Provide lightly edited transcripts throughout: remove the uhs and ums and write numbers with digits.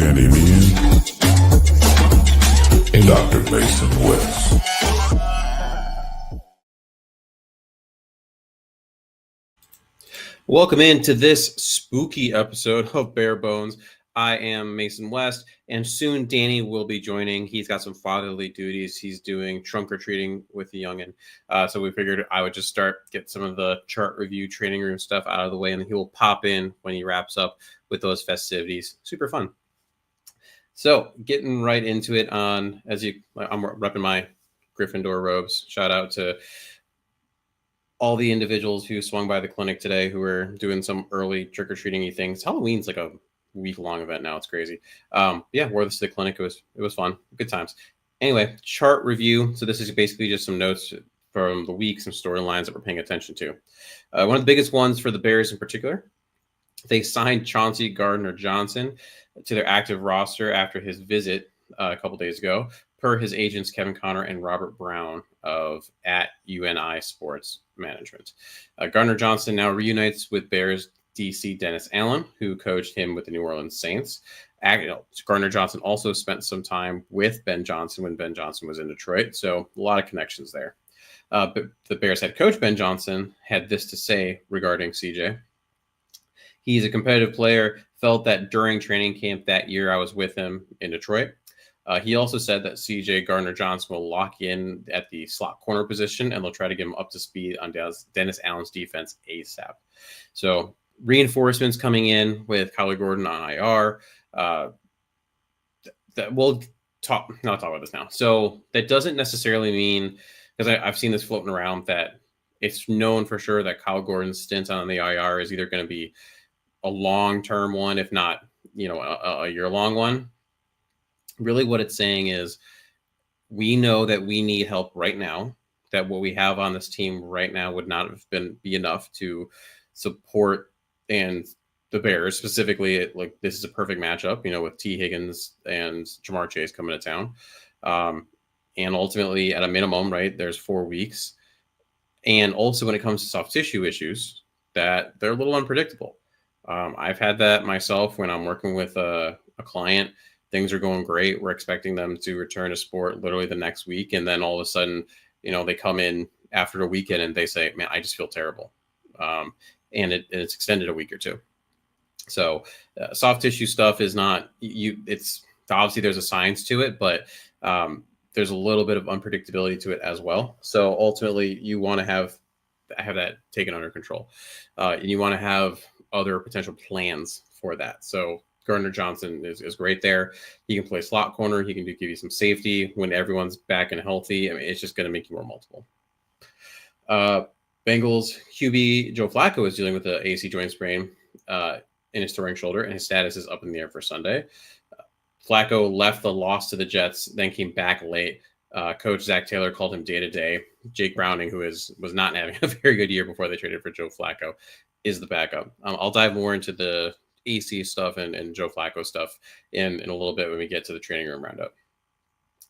Danny Meehan and Dr. Mason West. Welcome into this spooky episode of Bare Bones. I am Mason West, and soon Danny will be joining. He's got some fatherly duties. He's doing trunk or treating with the youngin'. So we figured I would just get some of the chart review training room stuff out of the way, and he will pop in when he wraps up with those festivities. Super fun. So getting right into it I'm repping my Gryffindor robes. Shout out to all the individuals who swung by the clinic today who were doing some early trick-or-treating-y things. Halloween's like a week-long event now. It's crazy. Wore this to the clinic. It was fun. Good times. Anyway, chart review. So this is basically just some notes from the week, some storylines that we're paying attention to. One of the biggest ones for the Bears in particular, they signed Chauncey Gardner-Johnson to their active roster after his visit a couple days ago, per his agents Kevin Connor and Robert Brown of @UNI Sports Management. Gardner-Johnson now reunites with Bears DC Dennis Allen, who coached him with the New Orleans Saints. Gardner-Johnson also spent some time with Ben Johnson when Ben Johnson was in Detroit, so a lot of connections there. But the Bears head coach Ben Johnson had this to say regarding CJ. He's a competitive player, felt that during training camp that year I was with him in Detroit. He also said that CJ Gardner-Johnson will lock in at the slot corner position, and they'll try to get him up to speed on Dennis Allen's defense ASAP. So reinforcements coming in with Kyler Gordon on IR. That we'll not talk about this now. So that doesn't necessarily mean, because I've seen this floating around, that it's known for sure that Kyler Gordon's stint on the IR is either going to be a long-term one, if not, a year-long one. Really what it's saying is we know that we need help right now, that what we have on this team right now would not have be enough to support and the Bears specifically. This is a perfect matchup, with T. Higgins and Jamar Chase coming to town. And ultimately at a minimum, right, there's 4 weeks. And also when it comes to soft tissue issues, that they're a little unpredictable. I've had that myself when I'm working with a client. Things are going great. We're expecting them to return to sport literally the next week. And then all of a sudden, they come in after the weekend and they say, man, I just feel terrible. And it's extended a week or two. So soft tissue stuff is not, it's obviously there's a science to it, but there's a little bit of unpredictability to it as well. So ultimately you want to have that taken under control. And you want to have other potential plans for that. So Gardner-Johnson is great there. He can play slot corner. He can give you some safety when everyone's back and healthy. I mean, it's just going to make you more multiple. Bengals QB Joe Flacco is dealing with the AC joint sprain in his throwing shoulder, and his status is up in the air for Sunday. Flacco left the loss to the Jets, then came back late. Coach Zach Taylor called him day-to-day. Jake Browning, who was not having a very good year before they traded for Joe Flacco, is the backup. I'll dive more into the AC stuff and Joe Flacco stuff in a little bit when we get to the training room roundup.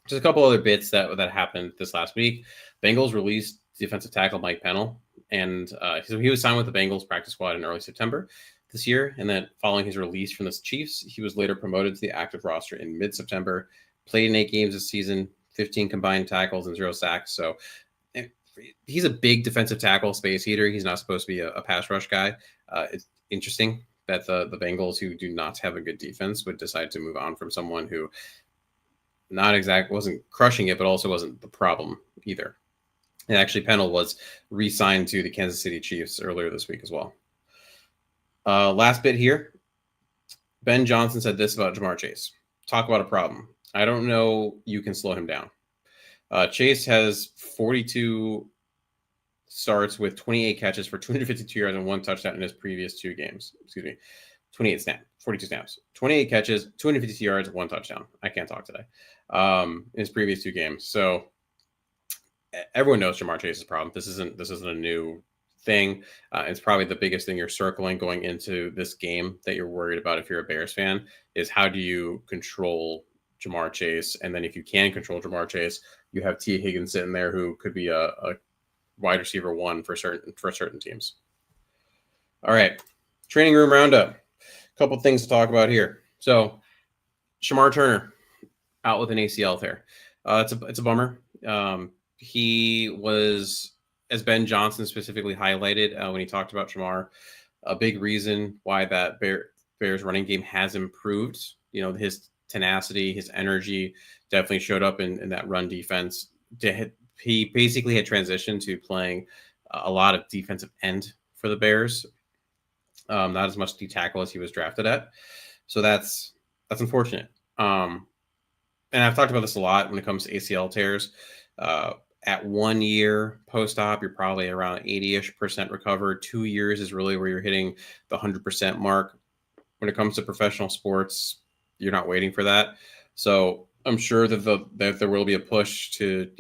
Just a couple other bits that happened this last week. Bengals released defensive tackle Mike Pennell, and so he was signed with the Bengals practice squad in early September this year, and then following his release from the Chiefs, he was later promoted to the active roster in mid-September. Played in 8 games this season, 15 combined tackles and 0 sacks. So he's a big defensive tackle, space heater. He's not supposed to be a pass rush guy. It's interesting that the Bengals, who do not have a good defense, would decide to move on from someone who wasn't crushing it, but also wasn't the problem either. And actually, Pennell was re-signed to the Kansas City Chiefs earlier this week as well. Last bit here. Ben Johnson said this about Jamar Chase. Talk about a problem. I don't know you can slow him down. Chase has 42 starts with 28 catches for 252 yards and 1 touchdown in his previous 2 games. 42 snaps, 28 catches, 252 yards, 1 touchdown. I can't talk today. In his previous 2 games. So everyone knows Jamar Chase's problem. This isn't a new thing. It's probably the biggest thing you're circling going into this game that you're worried about if you're a Bears fan is how do you control Jamar Chase? And then if you can control Jamar Chase, you have T. Higgins sitting there who could be a wide receiver 1 for certain teams. All right. Training room roundup. A couple things to talk about here. So Shamar Turner out with an ACL tear. It's a bummer. He was, as Ben Johnson specifically highlighted when he talked about Shamar, a big reason why that Bears running game has improved. His tenacity, his energy definitely showed up in that run defense. He basically had transitioned to playing a lot of defensive end for the Bears, not as much D tackle as he was drafted at. So that's unfortunate. And I've talked about this a lot when it comes to ACL tears. At 1 year post-op, you're probably around 80-ish% recovered. 2 years is really where you're hitting the 100% mark. When it comes to professional sports, you're not waiting for that. So I'm sure that there will be a push to,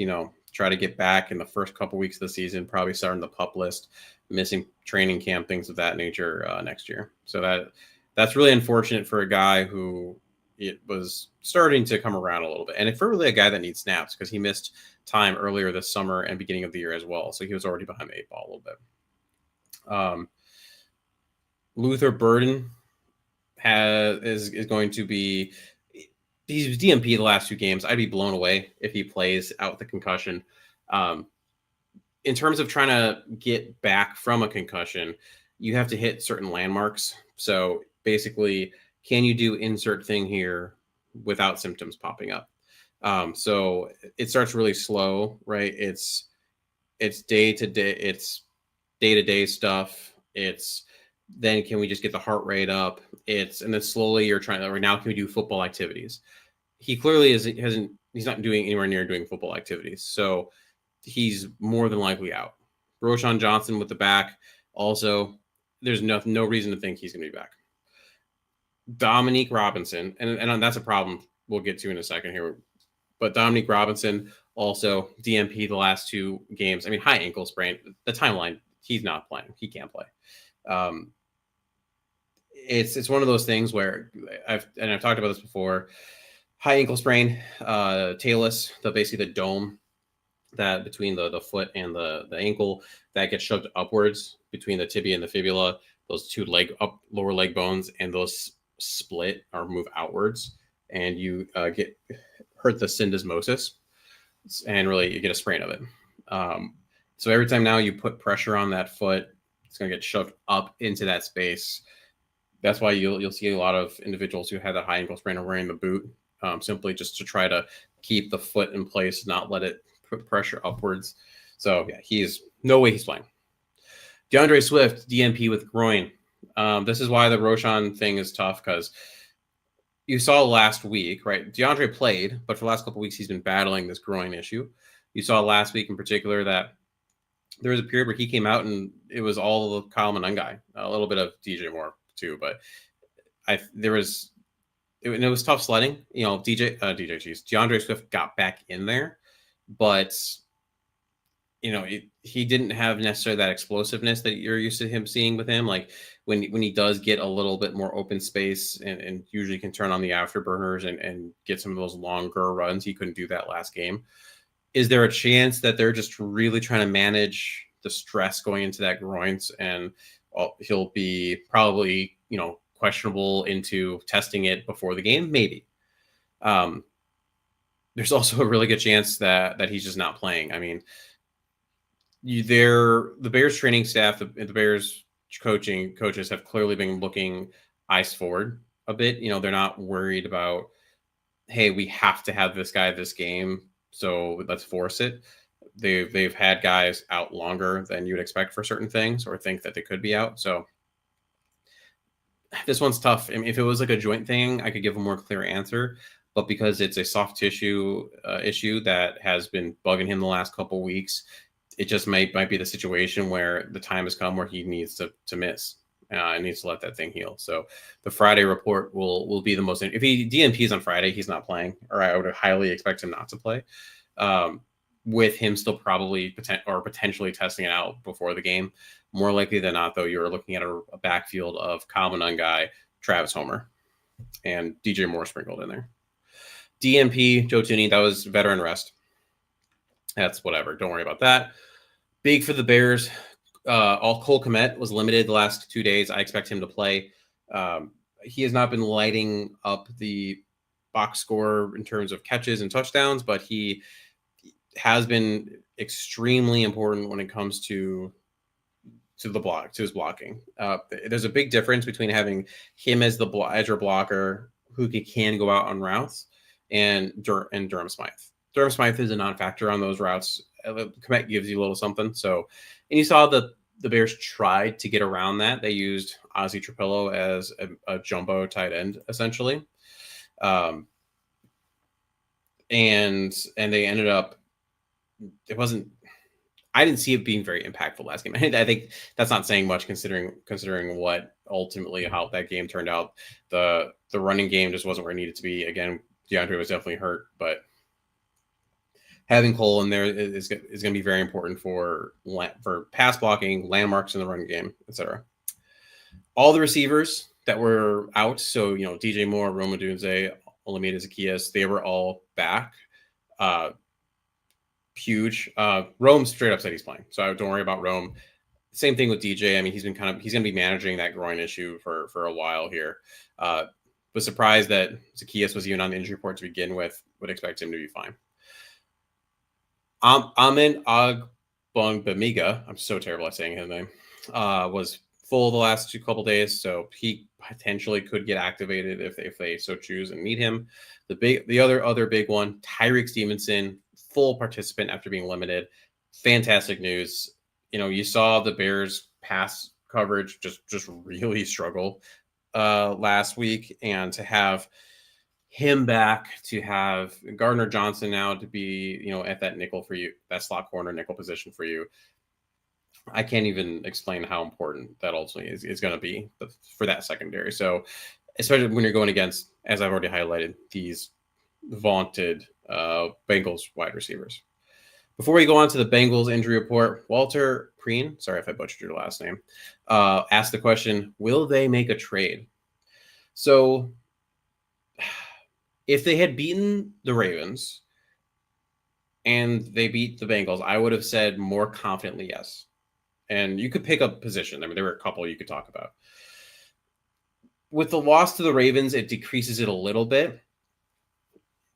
try to get back in the first couple weeks of the season, probably starting the PUP list, missing training camp, things of that nature next year. So that's really unfortunate for a guy who it was starting to come around a little bit. And for really a guy that needs snaps, because he missed time earlier this summer and beginning of the year as well. So he was already behind the 8 ball a little bit. Luther Burden is going to be, he's DMP the last 2 games. I'd be blown away if he plays out with the concussion. In terms of trying to get back from a concussion, you have to hit certain landmarks. So basically, can you do insert thing here without symptoms popping up? So it starts really slow, right? It's day-to-day stuff. It's then can we just get the heart rate up? And then slowly you're trying to, right now, can we do football activities? He clearly he's not doing anywhere near doing football activities. So he's more than likely out. Roshan Johnson with the back. Also, there's no reason to think he's going to be back. Dominique Robinson, and that's a problem we'll get to in a second here. But Dominique Robinson also DMP the last 2 games. I mean, high ankle sprain. The timeline, he's not playing. He can't play. It's one of those things where I've talked about this before. High ankle sprain, talus, basically the dome that between the foot and the ankle that gets shoved upwards between the tibia and the fibula. Those 2 lower leg bones, and those split or move outwards, and you hurt the syndesmosis, and really you get a sprain of it. So every time now you put pressure on that foot, it's going to get shoved up into that space. That's why you'll see a lot of individuals who had that high ankle sprain are wearing the boot, simply just to try to keep the foot in place, not let it put pressure upwards. So yeah, he's no way he's playing. DeAndre Swift, DMP with groin. This is why the Roshan thing is tough, because you saw last week, right? DeAndre played, but for the last couple of weeks, he's been battling this groin issue. You saw last week in particular that there was a period where he came out and it was all of Kyle Monangai, a little bit of DJ Moore too, but it was tough sledding. DeAndre Swift got back in there, but he didn't have necessarily that explosiveness that you're used to him seeing with him. Like when he does get a little bit more open space and usually can turn on the afterburners and get some of those longer runs, he couldn't do that last game. Is there a chance that they're just really trying to manage the stress going into that groins, and he'll be probably, questionable into testing it before the game? Maybe. There's also a really good chance that he's just not playing. I mean, the Bears training staff, the Bears coaches have clearly been looking eyes forward a bit. They're not worried about, hey, we have to have this guy this game, so let's force it. They've had guys out longer than you would expect for certain things, or think that they could be out. So this one's tough. I mean, if it was like a joint thing, I could give a more clear answer. But because it's a soft tissue issue that has been bugging him the last couple of weeks, it just might be the situation where the time has come where he needs to miss. And needs to let that thing heal. So the Friday report will be the most. If he DNPs on Friday, he's not playing, or I would highly expect him not to play. With him still probably potentially testing it out before the game. More likely than not, though, you're looking at a backfield of Kyle Monangai, Travis Homer, and DJ Moore sprinkled in there. DNP, Joe Tooney, that was veteran rest. That's whatever. Don't worry about that. Big for the Bears. Cole Kmet was limited the last 2 days. I expect him to play. He has not been lighting up the box score in terms of catches and touchdowns, but he has been extremely important when it comes to his blocking. There's a big difference between having him as the edge blocker who can go out on routes and Durham Smythe. Durham Smythe is a non-factor on those routes. Komet gives you a little something. So, and you saw the Bears tried to get around that. They used Ozzie Trapillo as a jumbo tight end, essentially. And they ended up, I didn't see it being very impactful last game. I think that's not saying much considering what ultimately how that game turned out. The running game just wasn't where it needed to be. Again, DeAndre was definitely hurt, but having Cole in there is going to be very important for pass blocking, landmarks in the running game, etc. All the receivers that were out, so DJ Moore, Rome Odunze, Olamide Zaccheaus, they were all back. Huge. Rome straight up said he's playing, so don't worry about Rome. Same thing with DJ. I mean, he's going to be managing that groin issue for a while here. Was surprised that Zaccheaus was even on the injury report to begin with. Would expect him to be fine. Amin Agbogbemiga, I'm so terrible at saying his name, was full the last couple days, so he potentially could get activated if they so choose and need him. The other big one, Tyreek Stevenson, full participant after being limited. Fantastic news. You saw the Bears pass coverage just really struggle last week, and to have him back, to have Gardner Johnson now to be at that nickel for you, that slot corner nickel position for you. I can't even explain how important that ultimately is going to be for that secondary. So especially when you're going against, as I've already highlighted, these vaunted Bengals wide receivers. Before we go on to the Bengals injury report, Walter Preen, sorry if I butchered your last name, asked the question, will they make a trade? So if they had beaten the Ravens and they beat the Bengals, I would have said more confidently yes. And you could pick a position. I mean, there were a couple you could talk about. With the loss to the Ravens, it decreases it a little bit.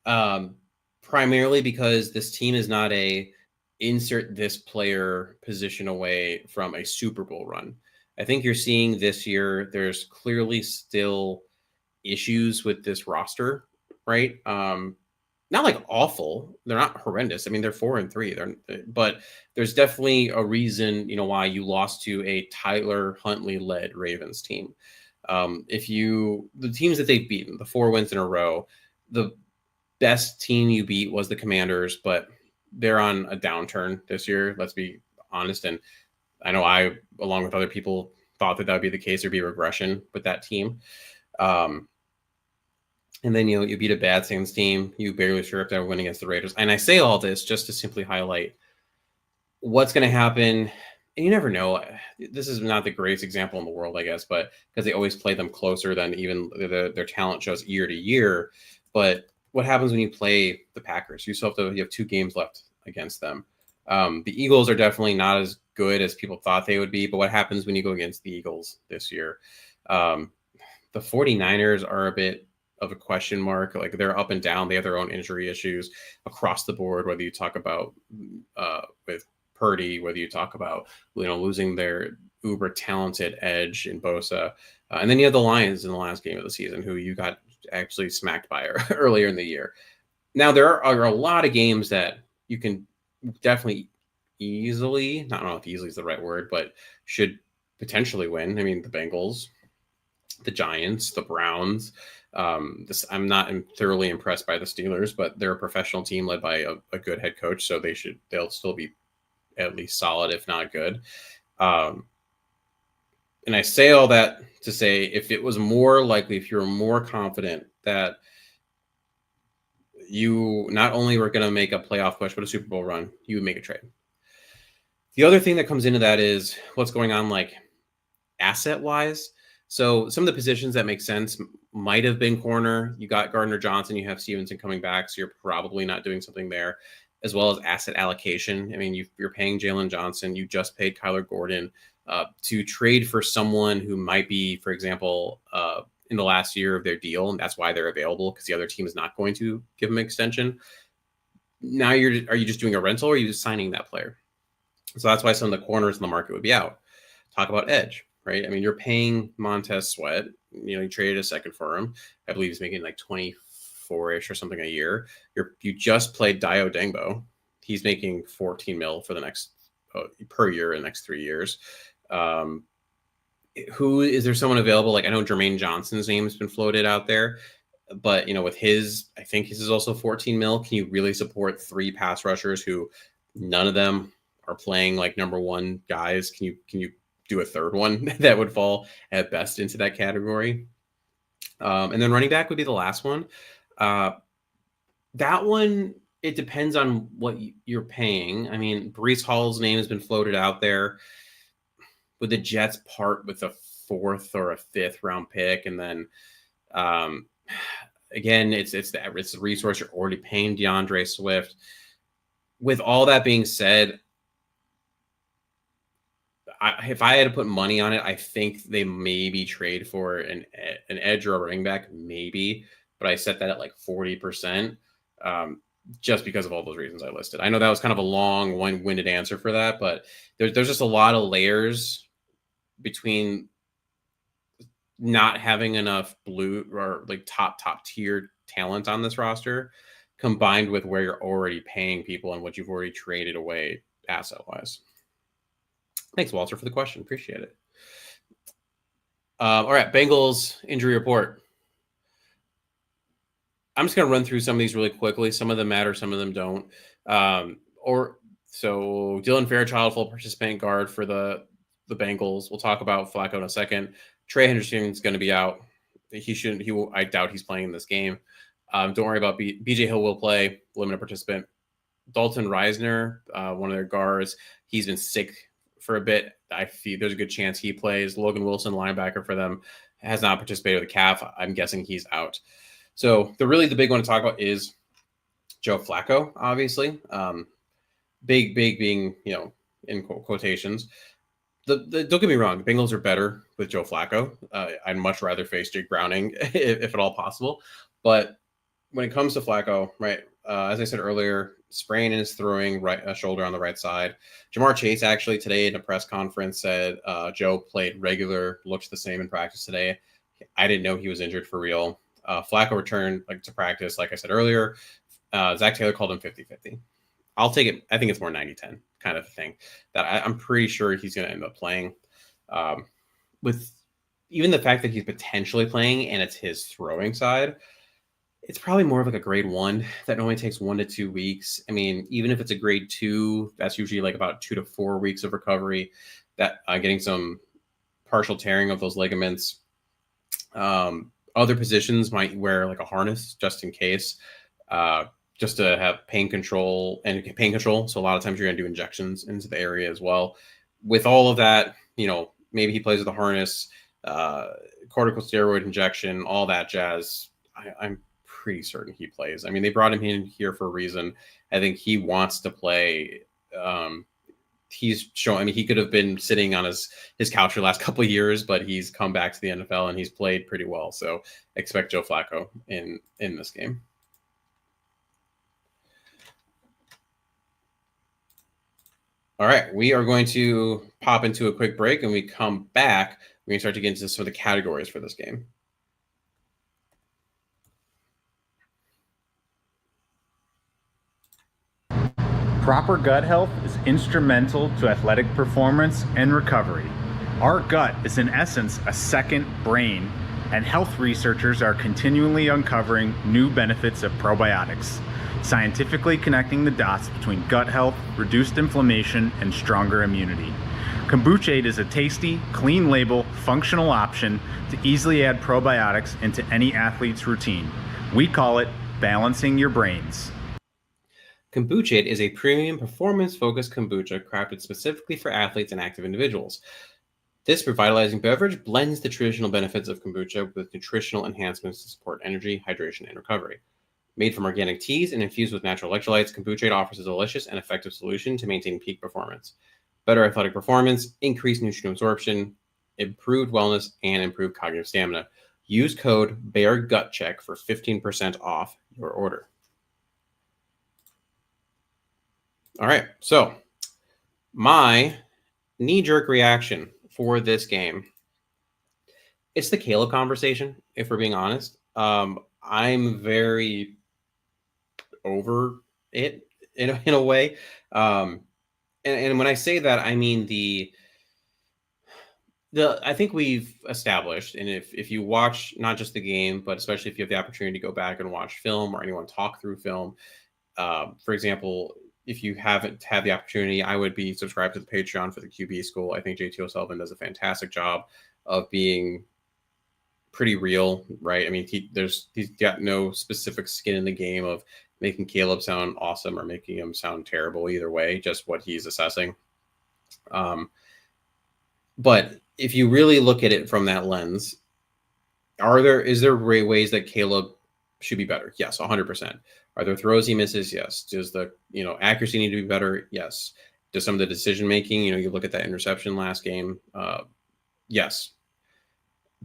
Primarily because this team is not a insert this player position away from a Super Bowl run. I think you're seeing this year, there's clearly still issues with this roster, right? Not like awful. They're not horrendous. I mean, they're 4-3. But there's definitely a reason, why you lost to a Tyler Huntley-led Ravens team. The teams that they've beaten, the 4 wins in a row, the best team you beat was the Commanders, but they're on a downturn this year. Let's be honest. And I know I, along with other people, thought that would be the case. There'd be regression with that team. And then, you beat a bad Saints team. You barely sure if they're winning against the Raiders. And I say all this just to simply highlight what's going to happen. And you never know. This is not the greatest example in the world, I guess, but because they always play them closer than even their talent shows year to year. But what happens when you play the Packers? You have 2 games left against them. The Eagles are definitely not as good as people thought they would be. But what happens when you go against the Eagles this year? The 49ers are a bit of a question mark. Like, they're up and down. They have their own injury issues across the board, whether you talk about with Purdy, whether you talk about losing their uber talented edge in Bosa, and then you have the Lions in the last game of the season, who you got actually smacked by earlier in the year. Now there are a lot of games that you can definitely easily, I don't know if easily is the right word, but should potentially win. I mean, the Bengals, the Giants, the Browns. I'm not thoroughly impressed by the Steelers, but they're a professional team led by a good head coach, so they'll still be at least solid, if not good. And I say all that to say, if it was more likely, if you're more confident that you not only were going to make a playoff push, but a Super Bowl run, you would make a trade. The other thing that comes into that is what's going on, like, asset-wise. So some of the positions that make sense might have been corner. You got Gardner Johnson, you have Stevenson coming back, so you're probably not doing something there, as well as asset allocation. I mean, you're paying Jalen Johnson. You just paid Kyler Gordon to trade for someone who might be, for example, in the last year of their deal, and that's why they're available, because the other team is not going to give them an extension. Now are you just doing a rental, or are you just signing that player? So that's why some of the corners in the market would be out. Talk about edge, right? I mean, you're paying Montez Sweat. You traded a second for him. I believe he's making like 24-ish or something a year. You just played Dio Dengbo. He's making 14 mil for the next per year in the next 3 years. Who is there someone available? Like, I know Jermaine Johnson's name has been floated out there, but with his, I think his is also 14 mil. Can you really support 3 pass rushers who none of them are playing like number one guys? Can you do a third one that would fall at best into that category? And then running back would be the last one. That one, it depends on what you're paying. I mean, Breece Hall's name has been floated out there. Would the Jets part with a 4th or a 5th round pick? And then again, it's the resource you're already paying DeAndre Swift. With all that being said, if I had to put money on it, I think they maybe trade for an edge or a running back, maybe. But I set that at like 40%, just because of all those reasons I listed. I know that was kind of a long, one-winded answer for that, but there's just a lot of layers between not having enough blue or like top tier talent on this roster, combined with where you're already paying people and what you've already traded away asset wise. Thanks, Walter, for the question. Appreciate it. All right, Bengals injury report. I'm just going to run through some of these really quickly. Some of them matter, some of them don't. So Dylan Fairchild, full participant guard for the Bengals. We'll talk about Flacco in a second. Trey Henderson's going to be out. I doubt he's playing in this game. Don't worry about BJ Hill will play, limited participant. Dalton Reisner, one of their guards, he's been sick for a bit. I feel there's a good chance he plays. Logan Wilson, linebacker for them, has not participated with a calf. I'm guessing he's out. So the big one to talk about is Joe Flacco, obviously. Big being, in quotations. Don't get me wrong, the Bengals are better with Joe Flacco. I'd much rather face Jake Browning if at all possible. But when it comes to Flacco, right, as I said earlier, sprain in his throwing shoulder on the right side. Jamar Chase actually today in a press conference said Joe played regular, looked the same in practice today. I didn't know he was injured for real. Flacco returned to practice, like I said earlier. Zach Taylor called him 50-50. I'll take it. I think it's more 90-10 kind of thing. That I'm pretty sure he's going to end up playing. With even the fact that he's potentially playing and it's his throwing side, it's probably more of like a grade 1 that only takes 1 to 2 weeks. I mean, even if it's a grade 2, that's usually like about 2 to 4 weeks of recovery. That getting some partial tearing of those ligaments. Other positions might wear like a harness just in case, just to have pain control. So a lot of times you're going to do injections into the area as well. With all of that, maybe he plays with a harness, corticosteroid injection, all that jazz. I'm pretty certain he plays. I mean, they brought him in here for a reason. I think he wants to play. He's shown, I mean, he could have been sitting on his couch for the last couple of years, but he's come back to the NFL and he's played pretty well. So expect Joe Flacco in this game. All right, we are going to pop into a quick break, and we come back. We're going to start to get into some of the categories for this game. Proper gut health is instrumental to athletic performance and recovery. Our gut is in essence a second brain, and health researchers are continually uncovering new benefits of probiotics, scientifically connecting the dots between gut health, reduced inflammation, and stronger immunity. Kombucha is a tasty, clean label, functional option to easily add probiotics into any athlete's routine. We call it balancing your brains. Kombucha is a premium performance-focused kombucha crafted specifically for athletes and active individuals. This revitalizing beverage blends the traditional benefits of kombucha with nutritional enhancements to support energy, hydration, and recovery. Made from organic teas and infused with natural electrolytes, kombucha offers a delicious and effective solution to maintain peak performance. Better athletic performance, increased nutrient absorption, improved wellness, and improved cognitive stamina. Use code BEARGUTCHECK for 15% off your order. All right, so my knee-jerk reaction for this game, it's the Caleb conversation, if we're being honest. I'm very over it in a way. And when I say that, I mean I think we've established, and if you watch not just the game, but especially if you have the opportunity to go back and watch film or anyone talk through film, for example, if you haven't had the opportunity, I would be subscribed to the Patreon for the QB School. I think JT O'Sullivan does a fantastic job of being pretty real, right? I mean, he's got no specific skin in the game of making Caleb sound awesome or making him sound terrible either way, just what he's assessing. But if you really look at it from that lens, is there ways that Caleb should be better? Yes, 100%. Are there throws he misses? Yes. Does the accuracy need to be better? Yes. Does some of the decision making, you look at that interception last game? Yes.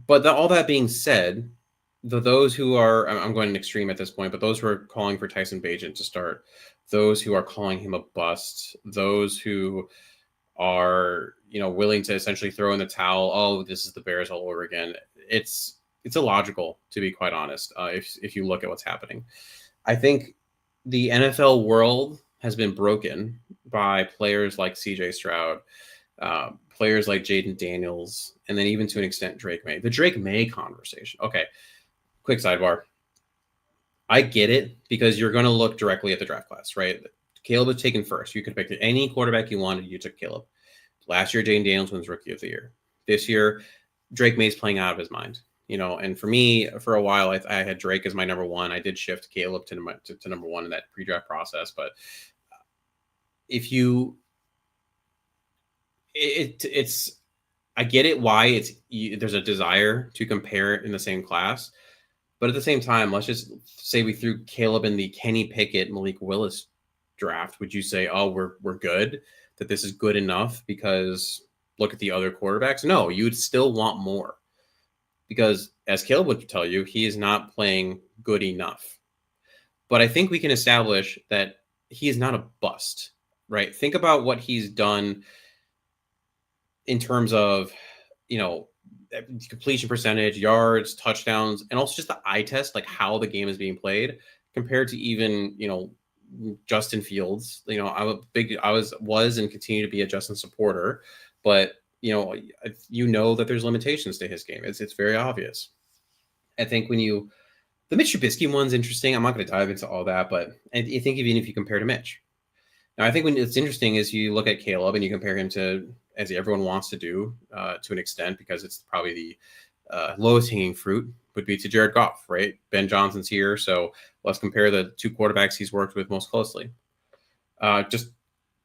But all that being said, those who are, I'm going extreme at this point, but those who are calling for Tyson Bagent to start, those who are calling him a bust, those who are willing to essentially throw in the towel, oh, this is the Bears all over again. It's illogical, to be quite honest, if you look at what's happening. I think the NFL world has been broken by players like CJ Stroud, players like Jaden Daniels, and then even to an extent Drake May. The Drake May conversation. Okay, quick sidebar. I get it because you're going to look directly at the draft class, right? Caleb was taken first. You could pick any quarterback you wanted. You took Caleb. Last year, Jaden Daniels wins Rookie of the Year. This year, Drake May's playing out of his mind. And for me, for a while, I had Drake as my number one. I did shift Caleb to number one in that pre-draft process. But if you, I get it why there's a desire to compare in the same class. But at the same time, let's just say we threw Caleb in the Kenny Pickett, Malik Willis draft. Would you say, oh, we're good, that this is good enough because look at the other quarterbacks? No, you would still want more. Because as Caleb would tell you, he is not playing good enough. But I think we can establish that he is not a bust, right? Think about what he's done in terms of, completion percentage, yards, touchdowns, and also just the eye test, like how the game is being played compared to even, Justin Fields. I was and continue to be a Justin supporter, but that there's limitations to his game. It's very obvious. I think the Mitch Trubisky one's interesting. I'm not going to dive into all that, but I think even if you compare to Mitch, now I think when it's interesting is you look at Caleb and you compare him to, as everyone wants to do to an extent, because it's probably the lowest hanging fruit would be to Jared Goff, right? Ben Johnson's here, so let's compare the two quarterbacks he's worked with most closely. Just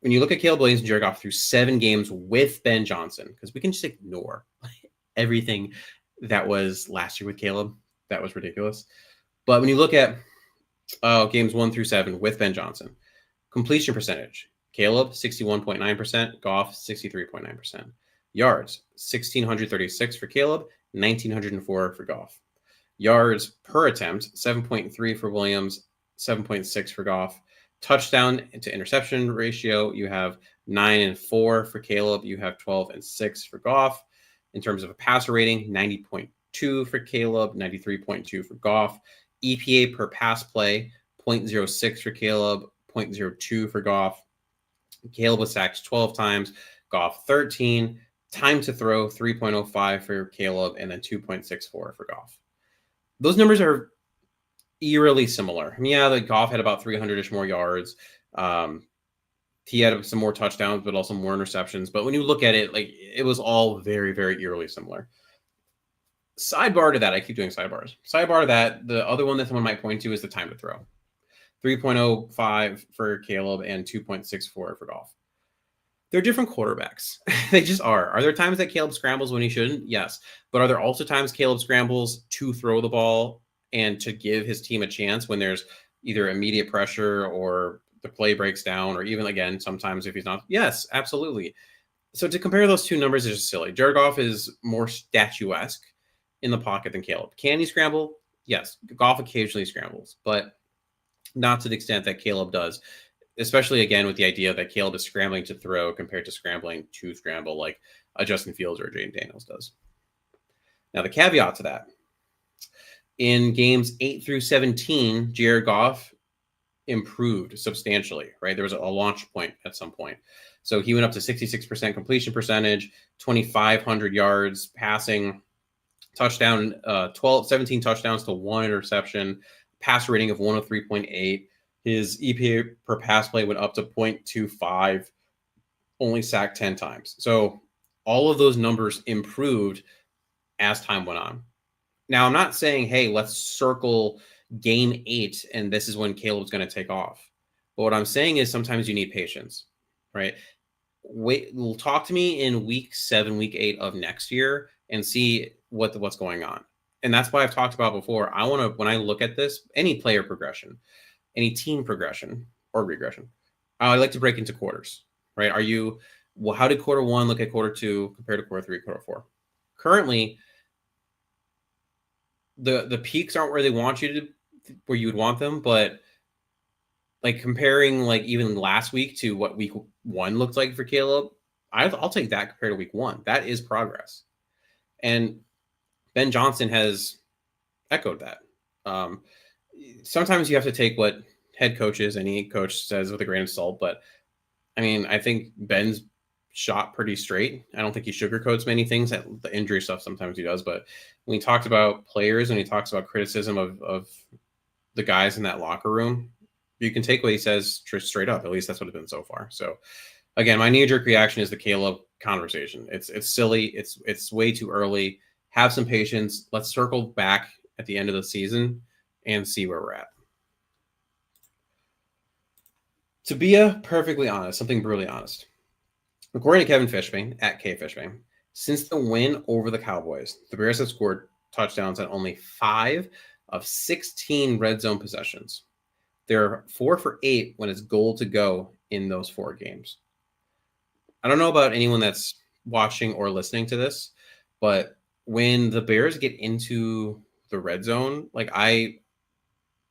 when you look at Caleb Williams and Jared Goff through 7 games with Ben Johnson, because we can just ignore everything that was last year with Caleb. That was ridiculous. But when you look at games 1 through 7 with Ben Johnson, completion percentage, Caleb, 61.9%, Goff, 63.9%. Yards, 1,636 for Caleb, 1,904 for Goff. Yards per attempt, 7.3 for Williams, 7.6 for Goff. Touchdown to interception ratio, you have 9 and 4 for Caleb. You have 12 and 6 for Goff. In terms of a passer rating, 90.2 for Caleb, 93.2 for Goff. EPA per pass play, 0.06 for Caleb, 0.02 for Goff. Caleb was sacked 12 times, Goff 13. Time to throw, 3.05 for Caleb, and then 2.64 for Goff. Those numbers are eerily similar. I mean, yeah, the Goff had about 300-ish more yards. He had some more touchdowns, but also more interceptions. But when you look at it, it was all very, very eerily similar. Sidebar to that, I keep doing sidebars. Sidebar to that, the other one that someone might point to is the time to throw. 3.05 for Caleb and 2.64 for Goff. They're different quarterbacks. They just are. Are there times that Caleb scrambles when he shouldn't? Yes. But are there also times Caleb scrambles to throw the ball and to give his team a chance when there's either immediate pressure or the play breaks down, or even, again, sometimes if he's not? Yes, absolutely. So to compare those two numbers is just silly. Jared Goff is more statuesque in the pocket than Caleb. Can he scramble? Yes. Goff occasionally scrambles, but not to the extent that Caleb does, especially again with the idea that Caleb is scrambling to throw compared to scrambling to scramble like a Justin Fields or a Jaden Daniels does. Now, the caveat to that, in games 8 through 17, Jared Goff improved substantially, right? There was a launch point at some point. So he went up to 66% completion percentage, 2,500 yards passing, touchdown, 17 touchdowns to 1 interception, pass rating of 103.8. His EPA per pass play went up to 0.25, only sacked 10 times. So all of those numbers improved as time went on. Now, I'm not saying, hey, let's circle game 8 and this is when Caleb's going to take off. But what I'm saying is sometimes you need patience, right? Wait, talk to me in week 7, week 8 of next year and see what's going on. And that's why I've talked about before. I want to, when I look at this, any player progression, any team progression or regression, I like to break into quarters, right? How did quarter 1 look at quarter 2 compared to quarter 3, quarter 4? Currently, the peaks aren't where they want you to, where you would want them, but like comparing like even last week to what week 1 looked like for Caleb, I'll take that compared to week 1. That is progress. And Ben Johnson has echoed that. Sometimes you have to take what head coaches, any coach says with a grain of salt, but I mean, I think Ben's shot pretty straight. I don't think he sugarcoats many things. The injury stuff sometimes he does, but when he talks about players and he talks about criticism of the guys in that locker room, you can take what he says straight up. At least that's what it's been so far. So again, my knee-jerk reaction is the Caleb conversation. It's silly. It's way too early. Have some patience. Let's circle back at the end of the season and see where we're at. To be perfectly honest, something brutally honest, according to Kevin Fishbane, at KFishbane, since the win over the Cowboys, the Bears have scored touchdowns on only 5 of 16 red zone possessions. They're 4 for 8 when it's goal to go in those 4 games. I don't know about anyone that's watching or listening to this, but when the Bears get into the red zone, like I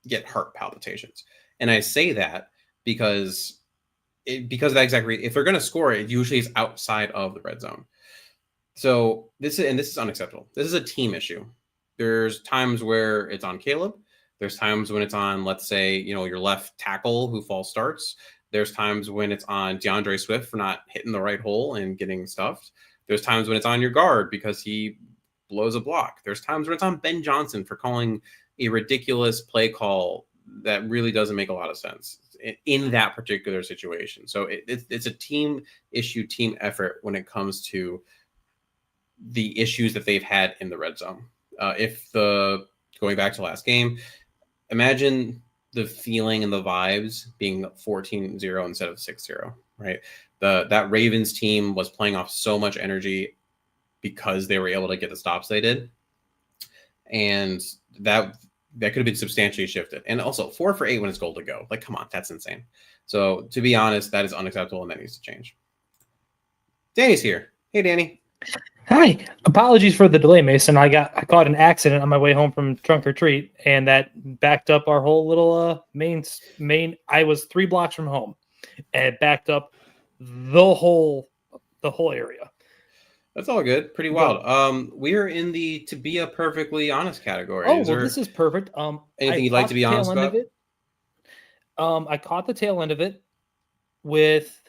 get heart palpitations. And I say that because of that exact reason. If they're going to score, it usually is outside of the red zone. So this is unacceptable. This is a team issue. There's times where it's on Caleb. There's times when it's on, let's say, your left tackle who false starts. There's times when it's on DeAndre Swift for not hitting the right hole and getting stuffed. There's times when it's on your guard because he blows a block. There's times when it's on Ben Johnson for calling a ridiculous play call that really doesn't make a lot of sense in that particular situation. So it's a team issue, team effort when it comes to the issues that they've had in the red zone. Going back to last game, imagine the feeling and the vibes being 14-0 instead of 6-0, right? That Ravens team was playing off so much energy because they were able to get the stops they did. And that could have been substantially shifted. And also 4 for 8 when it's goal to go. Like, come on, that's insane. So to be honest, that is unacceptable and that needs to change. Danny's here. Hey, Danny. Hi. Apologies for the delay, Mason. I caught an accident on my way home from trunk or treat, and that backed up our whole little main. I was 3 blocks from home, and it backed up the whole area. That's all good. Pretty wild. We are in the to be a perfectly honest category. Oh, this is perfect. Anything you'd like to be honest about? I caught the tail end of it with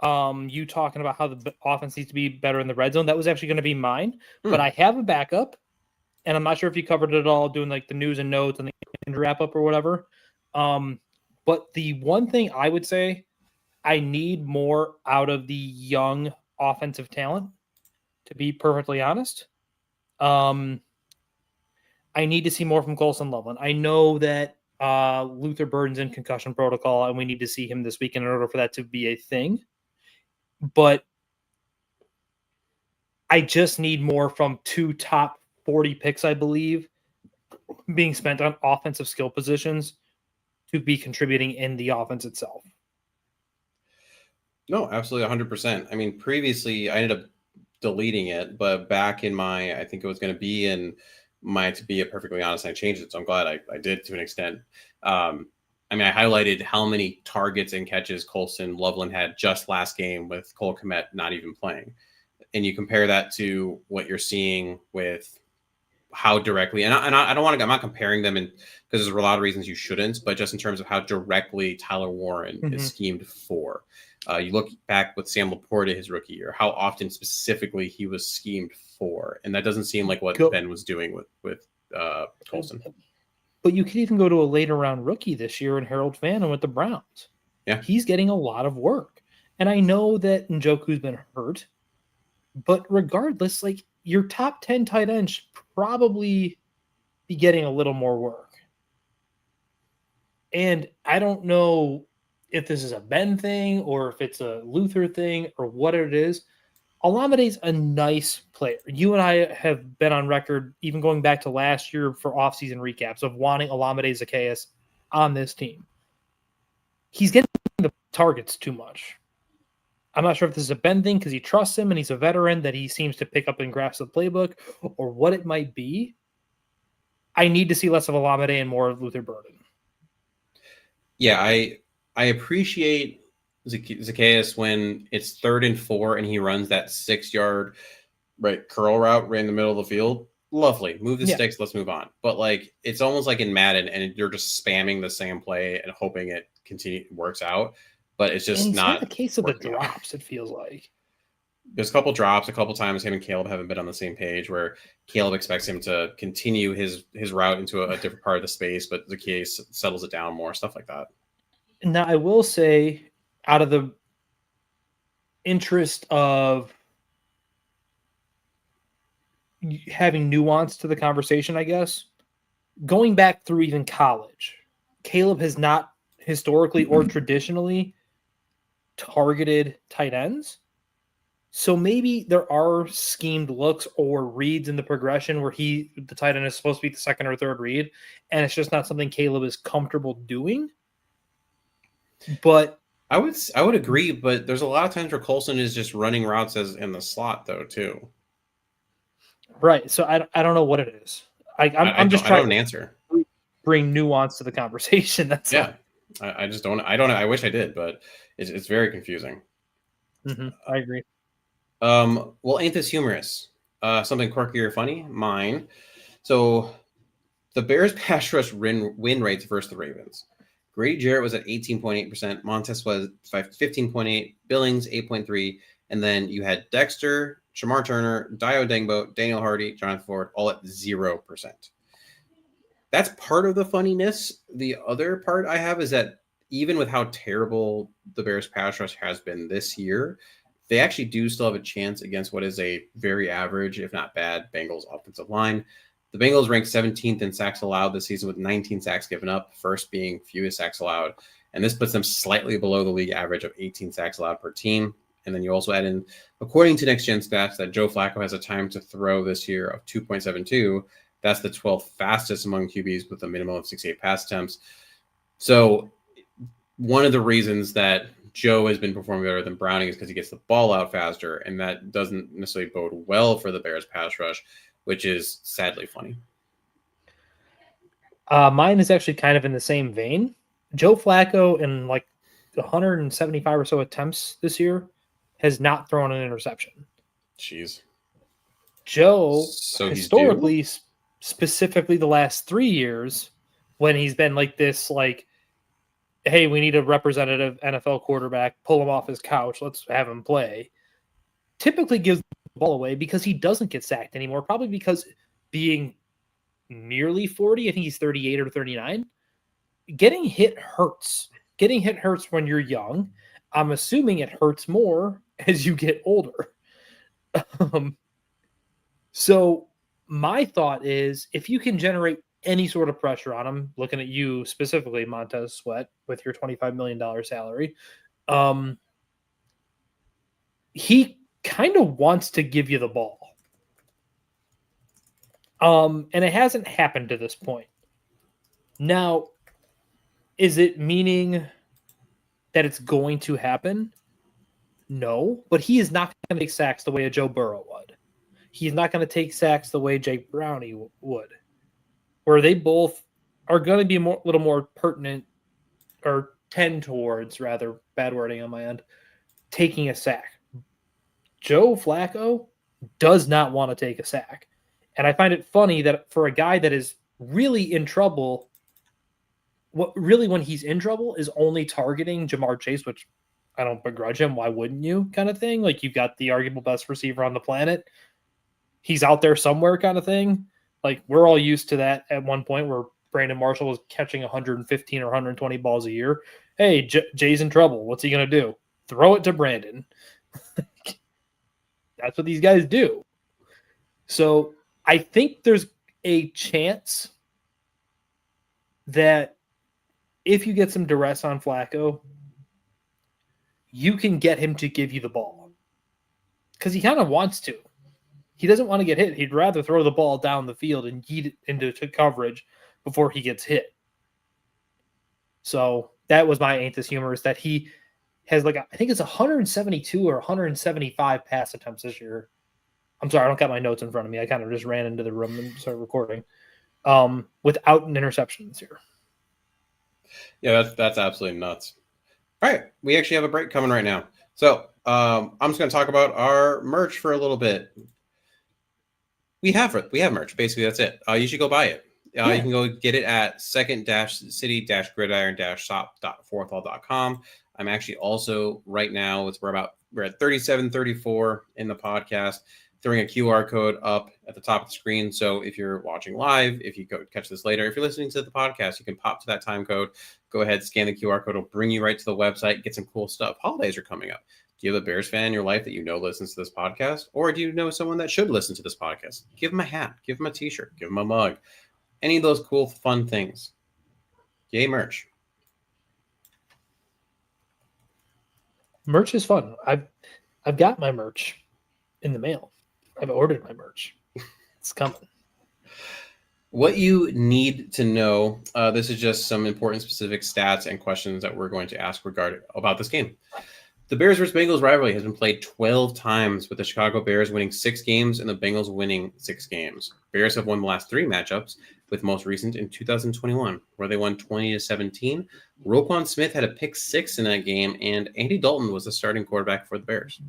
you talking about how the offense needs to be better in the red zone. That was actually going to be mine, but I have a backup, and I'm not sure if you covered it all, doing like the news and notes and the injury wrap up or whatever. But the one thing I would say, I need more out of the young offensive talent, to be perfectly honest. I need to see more from Colson Loveland. I know that Luther Burden's in concussion protocol, and we need to see him this weekend in order for that to be a thing. But I just need more from 2 top 40 picks, I believe, being spent on offensive skill positions to be contributing in the offense itself. No, absolutely 100%. I mean, previously I ended up deleting it, but back in I think it was going to be in to be perfectly honest, I changed it. So I'm glad I did to an extent. I mean, I highlighted how many targets and catches Colson Loveland had just last game with Cole Kmet not even playing. And you compare that to what you're seeing with how directly, and I don't want to, I'm not comparing them because there's a lot of reasons you shouldn't, but just in terms of how directly Tyler Warren is schemed for. You look back with Sam Laporta his rookie year, how often specifically he was schemed for. And that doesn't seem like what Ben was doing with Colson. But you could even go to a later round rookie this year in Harold Fannin with the Browns. Yeah. He's getting a lot of work. And I know that Njoku's been hurt, but regardless, like your top 10 tight ends should probably be getting a little more work. And I don't know if this is a Ben thing or if it's a Luther thing or what it is. Olamide's a nice player. You and I have been on record, even going back to last year for offseason recaps, of wanting Olamide Zaccheaus on this team. He's getting the targets too much. I'm not sure if this is a Ben thing because he trusts him and he's a veteran that he seems to pick up and grasp the playbook or what it might be. I need to see less of Olamide and more of Luther Burden. Yeah, I appreciate Zaccheaus when it's 3rd and 4 and he runs that 6-yard curl route right in the middle of the field. Lovely. Move the sticks. Let's move on. But it's almost like in Madden and you're just spamming the same play and hoping it works out. But it's just not the case of the drops, it feels like. There's a couple drops, a couple times him and Caleb haven't been on the same page where Caleb expects him to continue his route into a different part of the space, but Zaccheaus settles it down more, stuff like that. Now, I will say, out of the interest of having nuance to the conversation, I guess, going back through even college, Caleb has not historically or traditionally targeted tight ends. So maybe there are schemed looks or reads in the progression where the tight end is supposed to be the second or third read, and it's just not something Caleb is comfortable doing. But I would agree, but there's a lot of times where Colson is just running routes as in the slot though too. Right. So I don't know what it is. I'm just trying to answer. Bring nuance to the conversation. That's I just don't. I don't. I wish I did, but it's very confusing. Mm-hmm. I agree. Well, ain't this humorous? Something quirky or funny? Mine. So, the Bears pass rush win rates versus the Ravens. Grady Jarrett was at 18.8%. Montez was 15.8%. Billings 8.3%. And then you had Dexter, Shamar Turner, Dio Dengbo, Daniel Hardy, Jonathan Ford, all at 0%. That's part of the funniness. The other part I have is that even with how terrible the Bears pass rush has been this year, they actually do still have a chance against what is a very average, if not bad, Bengals offensive line. The Bengals ranked 17th in sacks allowed this season with 19 sacks given up, first being fewest sacks allowed. And this puts them slightly below the league average of 18 sacks allowed per team. And then you also add in, according to Next Gen Stats, that Joe Flacco has a time to throw this year of 2.72. That's the 12th fastest among QBs with a minimum of 68 pass attempts. So one of the reasons that Joe has been performing better than Browning is because he gets the ball out faster, and that doesn't necessarily bode well for the Bears pass rush, which is sadly funny. Mine is actually kind of in the same vein. Joe Flacco, in 175 or so attempts this year, has not thrown an interception. Jeez. Joe, historically, specifically the last 3 years, when he's been this, hey, we need a representative NFL quarterback, pull him off his couch, let's have him play, typically gives the ball away because he doesn't get sacked anymore, probably because being nearly 40, I think he's 38 or 39, getting hit hurts. Getting hit hurts when you're young. I'm assuming it hurts more as you get older. So my thought is, if you can generate any sort of pressure on him, looking at you specifically, Montez Sweat, with your $25 million salary, he kind of wants to give you the ball. And it hasn't happened to this point. Now, is it meaning that it's going to happen? No, but he is not going to make sacks the way a Joe Burrow was. he's not going to take sacks the way Jake Browning would, where they both are going to be a little more pertinent or tend towards, rather, bad wording on my end, taking a sack. Joe Flacco does not want to take a sack. And I find it funny that for a guy that is really in trouble, when he's in trouble is only targeting Jamar Chase, which I don't begrudge him. Why wouldn't you, kind of thing? Like, you've got the arguable best receiver on the planet. He's out there somewhere, kind of thing. Like, we're all used to that at one point where Brandon Marshall was catching 115 or 120 balls a year. Hey, Jay's in trouble. What's he going to do? Throw it to Brandon. That's what these guys do. So I think there's a chance that if you get some duress on Flacco, you can get him to give you the ball. Because he kind of wants to. He doesn't want to get hit. He'd rather throw the ball down the field and yeet it into coverage before he gets hit. So that was my ain't this humor, is that he has I think it's 172 or 175 pass attempts this year. I'm sorry, I don't got my notes in front of me. I kind of just ran into the room and started recording without an interception this year. Yeah, that's absolutely nuts. All right, we actually have a break coming right now. So I'm just going to talk about our merch for a little bit. We have merch. Basically, that's it. You should go buy it. You can go get it at second-city-gridiron-shop.forethall.com. I'm actually also right now, we're at 37:34 in the podcast, throwing a QR code up at the top of the screen. So if you're watching live, if you go catch this later, if you're listening to the podcast, you can pop to that time code. Go ahead, scan the QR code. It'll bring you right to the website. Get some cool stuff. Holidays are coming up. Do you have a Bears fan in your life that you know listens to this podcast? Or do you know someone that should listen to this podcast? Give them a hat. Give them a t-shirt. Give them a mug. Any of those cool, fun things. Yay, merch. Merch is fun. I've got my merch in the mail. I've ordered my merch. It's coming. What you need to know, this is just some important specific stats and questions that we're going to ask about this game. The Bears versus Bengals rivalry has been played 12 times, with the Chicago Bears winning 6 games and the Bengals winning 6 games. Bears have won the last 3 matchups, with most recent in 2021, where they won 20-17. Roquan Smith had a pick 6 in that game, and Andy Dalton was the starting quarterback for the Bears.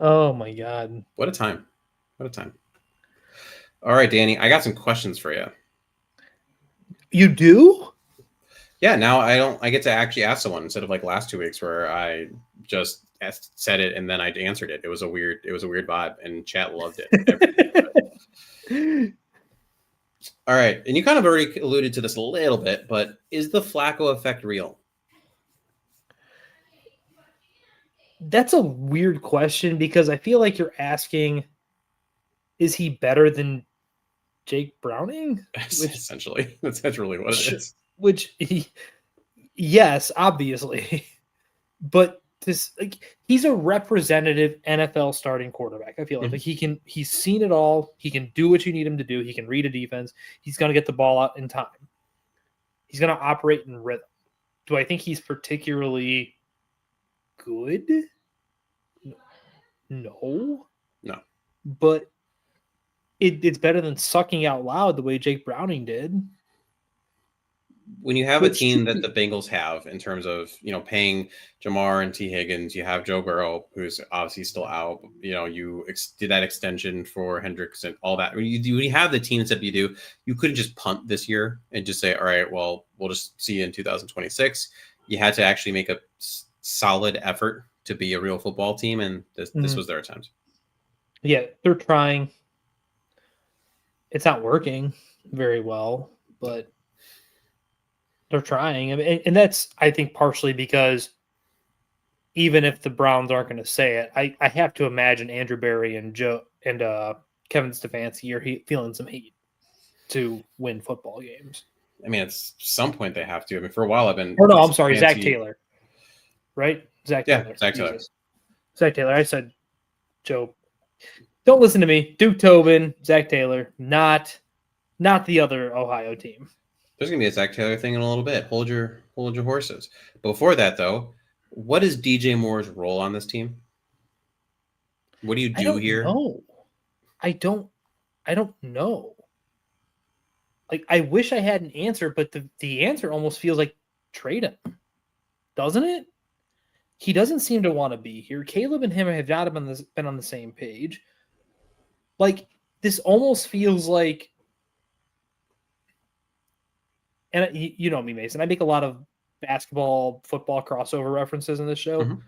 Oh, my God. What a time. What a time. All right, Danny, I got some questions for you. You do? Yeah, now I get to actually ask someone instead of like last 2 weeks where I just said it and then I answered it. It was a weird vibe, and chat loved it. All right, and you kind of already alluded to this a little bit, but is the Flacco effect real? That's a weird question, because I feel like you're asking, is he better than Jake Browning? Essentially, that's really what it is. Yes, obviously, but he's a representative NFL starting quarterback. I feel like, he's seen it all. He can do what you need him to do. He can read a defense. He's going to get the ball out in time. He's going to operate in rhythm. Do I think he's particularly good? No. But it's better than sucking out loud the way Jake Browning did. When you have a team that the Bengals have, in terms of, paying Jamar and T. Higgins, you have Joe Burrow, who's obviously still out. You did that extension for Hendricks and all that. When you have the teams that you do, you couldn't just punt this year and just say, all right, well, we'll just see you in 2026. You had to actually make a solid effort to be a real football team, and this was their attempt. Yeah, they're trying. It's not working very well, but they're trying. And that's, I think, partially because even if the Browns aren't going to say it, I have to imagine Andrew Berry and Kevin Stefanski are feeling some heat to win football games. I mean, at some point they have to. I mean, for a while I've been. Oh no, I'm sorry, Zach Taylor, right? Zach Taylor. Yeah, Zach Taylor. Zach Taylor. I said Joe. Don't listen to me. Duke Tobin, Zach Taylor, not the other Ohio team. There's gonna be a Zach Taylor thing in a little bit. Hold your horses. Before that, though, what is DJ Moore's role on this team? What do you I do don't here? know. I don't know. Like, I wish I had an answer, but the answer almost feels like trade him, doesn't it? He doesn't seem to want to be here. Caleb and him have not been on the same page. Like, this almost feels like, and you know me, Mason, I make a lot of basketball, football crossover references in this show. Mhm.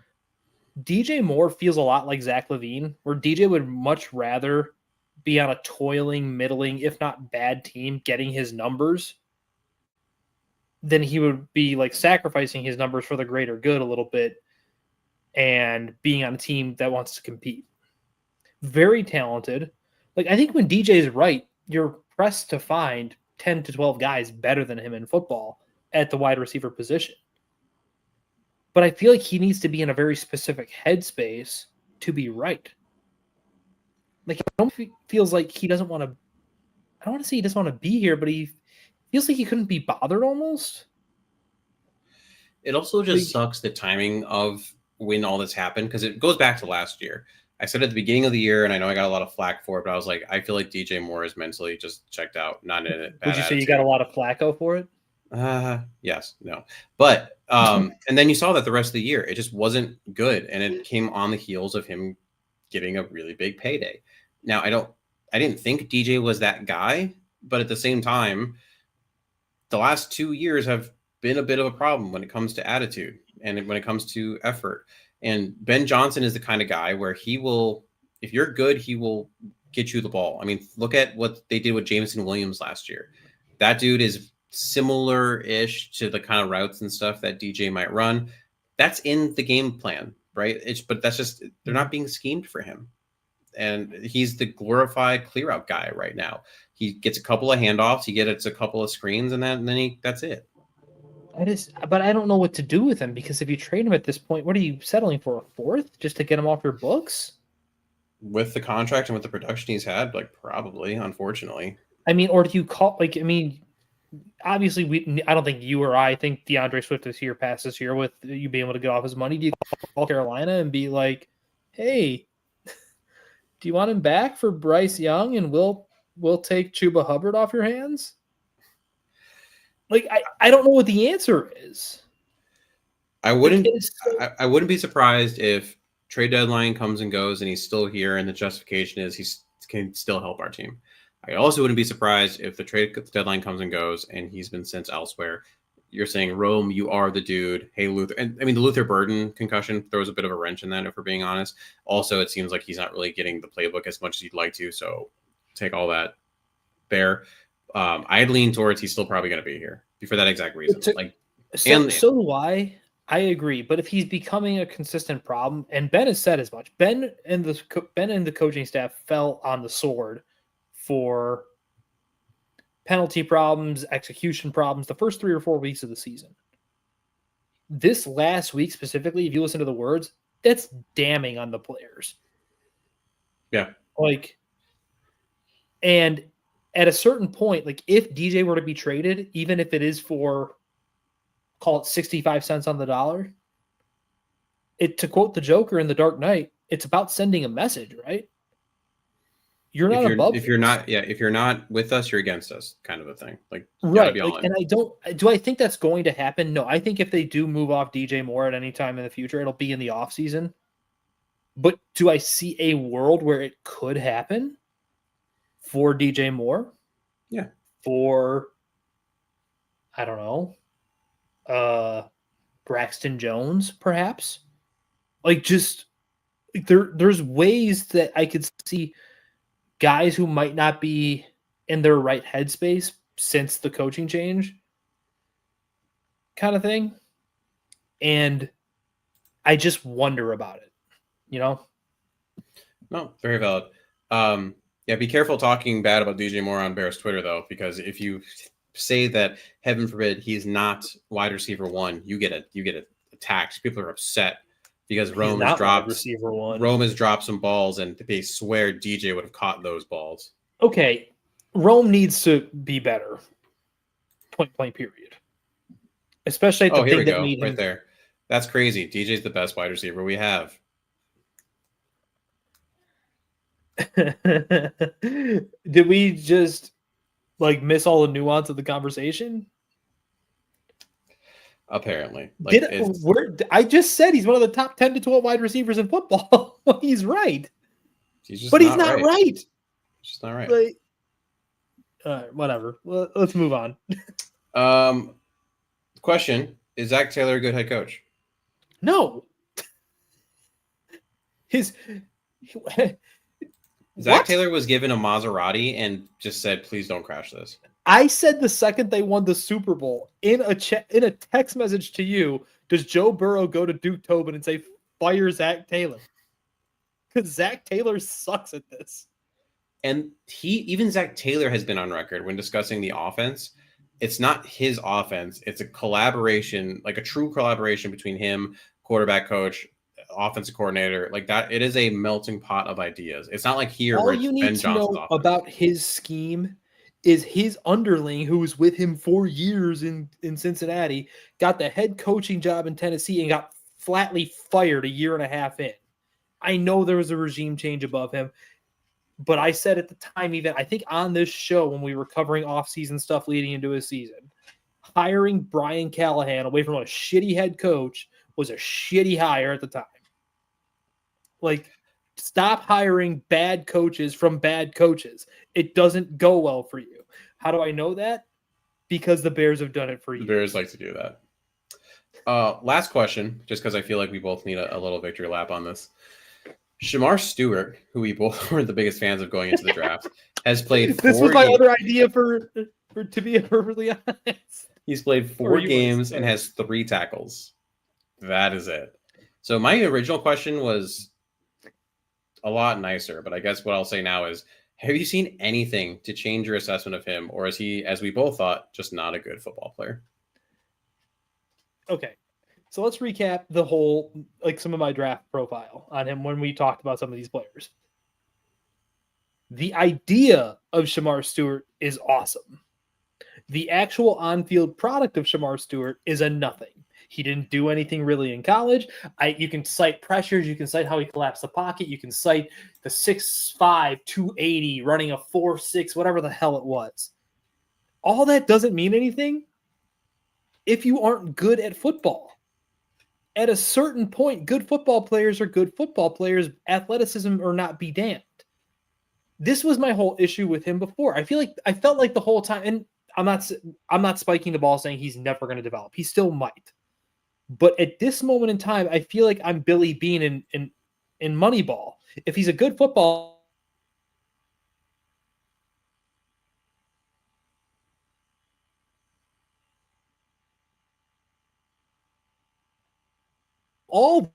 DJ Moore feels a lot like Zach LaVine, where DJ would much rather be on a toiling, middling, if not bad team, getting his numbers, than he would be like sacrificing his numbers for the greater good a little bit and being on a team that wants to compete. Very talented. Like, I think when DJ is right, you're pressed to find 10 to 12 guys better than him in football at the wide receiver position. But I feel like he needs to be in a very specific headspace to be right. Like, it almost feels like he doesn't want to. I don't want to say he doesn't want to be here, but he feels like he couldn't be bothered almost. It also just Like, sucks the timing of when all this happened, because it goes back to last year. I said at the beginning of the year, and I know I got a lot of flack for it, but I was like, I feel like DJ Moore is mentally just checked out, not in it. would you say you got a lot of flacco for it? Yes, no, but and then you saw that the rest of the year, it just wasn't good, and it came on the heels of him getting a really big payday. Now, I didn't think DJ was that guy, but at the same time, the last 2 years have been a bit of a problem when it comes to attitude and when it comes to effort. And Ben Johnson is the kind of guy where he will, if you're good, he will get you the ball. I mean, look at what they did with Jameson Williams last year. That dude is similar-ish to the kind of routes and stuff that DJ might run. That's in the game plan, right? But that's just, they're not being schemed for him. And he's the glorified clear out guy right now. He gets a couple of handoffs, he gets a couple of screens, and then that's it. But I don't know what to do with him, because if you trade him at this point, what are you settling for, a fourth just to get him off your books? With the contract and with the production he's had, like, probably, unfortunately. I mean, or do you call, like, I mean, obviously I don't think you or I think DeAndre Swift is here past this year with you being able to get off his money. Do you call Carolina and be like, hey, do you want him back for Bryce Young, and we'll take Chuba Hubbard off your hands? Like, I don't know what the answer is. I wouldn't be surprised if trade deadline comes and goes and he's still here and the justification is he can still help our team. I also wouldn't be surprised if the trade deadline comes and goes and he's been sent elsewhere. You're saying, Rome, you are the dude. Hey, Luther. And I mean, the Luther Burden concussion throws a bit of a wrench in that, if we're being honest. Also, it seems like he's not really getting the playbook as much as he'd like to. So take all that there. I'd lean towards he's still probably going to be here for that exact reason. So do I. I agree. But if he's becoming a consistent problem, and Ben has said as much, Ben and the coaching staff fell on the sword for penalty problems, execution problems, the first 3 or 4 weeks of the season. This last week specifically, if you listen to the words, that's damning on the players. Yeah. Like, and at a certain point, like, if DJ were to be traded, even if it is for, call it 65 cents on the dollar, to quote the Joker in The Dark Knight, it's about sending a message, right? You're not above. If you're not with us, you're against us, kind of a thing. Like, right. Like, and I think that's going to happen? No, I think if they do move off DJ Moore at any time in the future, it'll be in the offseason. But do I see a world where it could happen for DJ Moore? Yeah. For, I don't know, Braxton Jones, perhaps? Like, just, like, there's ways that I could see guys who might not be in their right headspace since the coaching change kind of thing. And I just wonder about it, you know? No, very valid. Yeah, be careful talking bad about DJ Moore on Bears Twitter, though, because if you say that, heaven forbid, he's not wide receiver one, you get attacked. People are upset because Rome has dropped some balls, and they swear DJ would have caught those balls. Okay, Rome needs to be better. Point blank, period. Especially at the here we thing go, that made right him. There. That's crazy. DJ's the best wide receiver we have. Did we just miss all the nuance of the conversation? Apparently, I just said he's one of the top 10 to 12 wide receivers in football. He's right. he's just But he's not not right. It's just not right. Whatever. Let's move on. Question: is Zach Taylor a good head coach? No. Zach Taylor was given a Maserati and just said, "Please don't crash this." I said the second they won the Super Bowl in a text message to you, does Joe Burrow go to Duke Tobin and say, "Fire Zach Taylor"? Because Zach Taylor sucks at this. And even Zach Taylor has been on record when discussing the offense. It's not his offense. It's a collaboration, like a true collaboration between him, quarterback coach, offensive coordinator, like that. It is a melting pot of ideas. It's not like here where it's you Ben need to Johnson's know offense. about his scheme is his underling, who was with him for years in Cincinnati, got the head coaching job in Tennessee and got flatly fired a year and a half in. I know there was a regime change above him, but I said at the time, even I think on this show when we were covering off-season stuff leading into his season, hiring Brian Callahan away from a shitty head coach was a shitty hire at the time. Like, stop hiring bad coaches from bad coaches. It doesn't go well for you. How do I know that? Because the Bears have done it for years. The Bears like to do that. Last question, just because I feel like we both need a little victory lap on this. Shamar Stewart, who we both were the biggest fans of going into the draft, has played 4 This was my other idea for to be perfectly honest. He's played 4 games and has 3 tackles. That is it. So my original question was a lot nicer, but I guess what I'll say now is, have you seen anything to change your assessment of him, or is he, as we both thought, just not a good football player? Okay. So let's recap the whole, some of my draft profile on him when we talked about some of these players. The idea of Shamar Stewart is awesome. The actual on-field product of Shamar Stewart is a nothing. He didn't do anything really in college. You can cite pressures. You can cite how he collapsed the pocket. You can cite the 6'5", 280, running a 4.6, whatever the hell it was. All that doesn't mean anything if you aren't good at football. At a certain point, good football players are good football players. Athleticism or not be damned. This was my whole issue with him before. I felt like the whole time, and I'm not spiking the ball saying he's never going to develop. He still might. But at this moment in time, I feel like I'm Billy Bean in Moneyball. If he's a good football all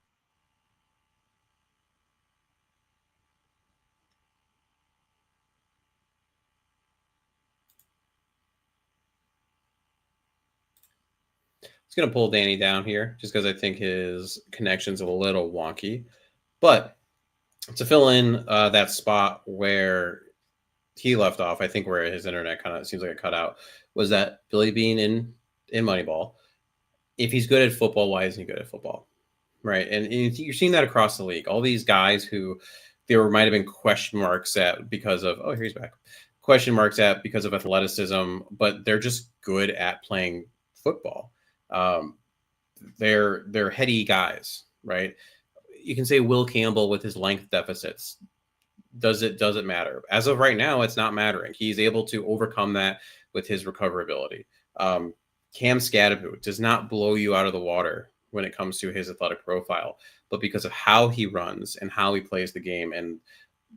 It's going to pull Danny down here just because I think his connection's a little wonky. But to fill in that spot where he left off, I think where his internet kind of seems like it cut out, was that Billy Bean in Moneyball. If he's good at football, why isn't he good at football? Right. And you're seeing that across the league. All these guys who there might have been question marks at because of, oh, here he's back. Question marks at because of athleticism, but they're just good at playing football. They're heady guys, right? You can say Will Campbell with his length deficits. Does it matter? As of right now, it's not mattering. He's able to overcome that with his recoverability. Cam Scadaboo does not blow you out of the water when it comes to his athletic profile, but because of how he runs and how he plays the game and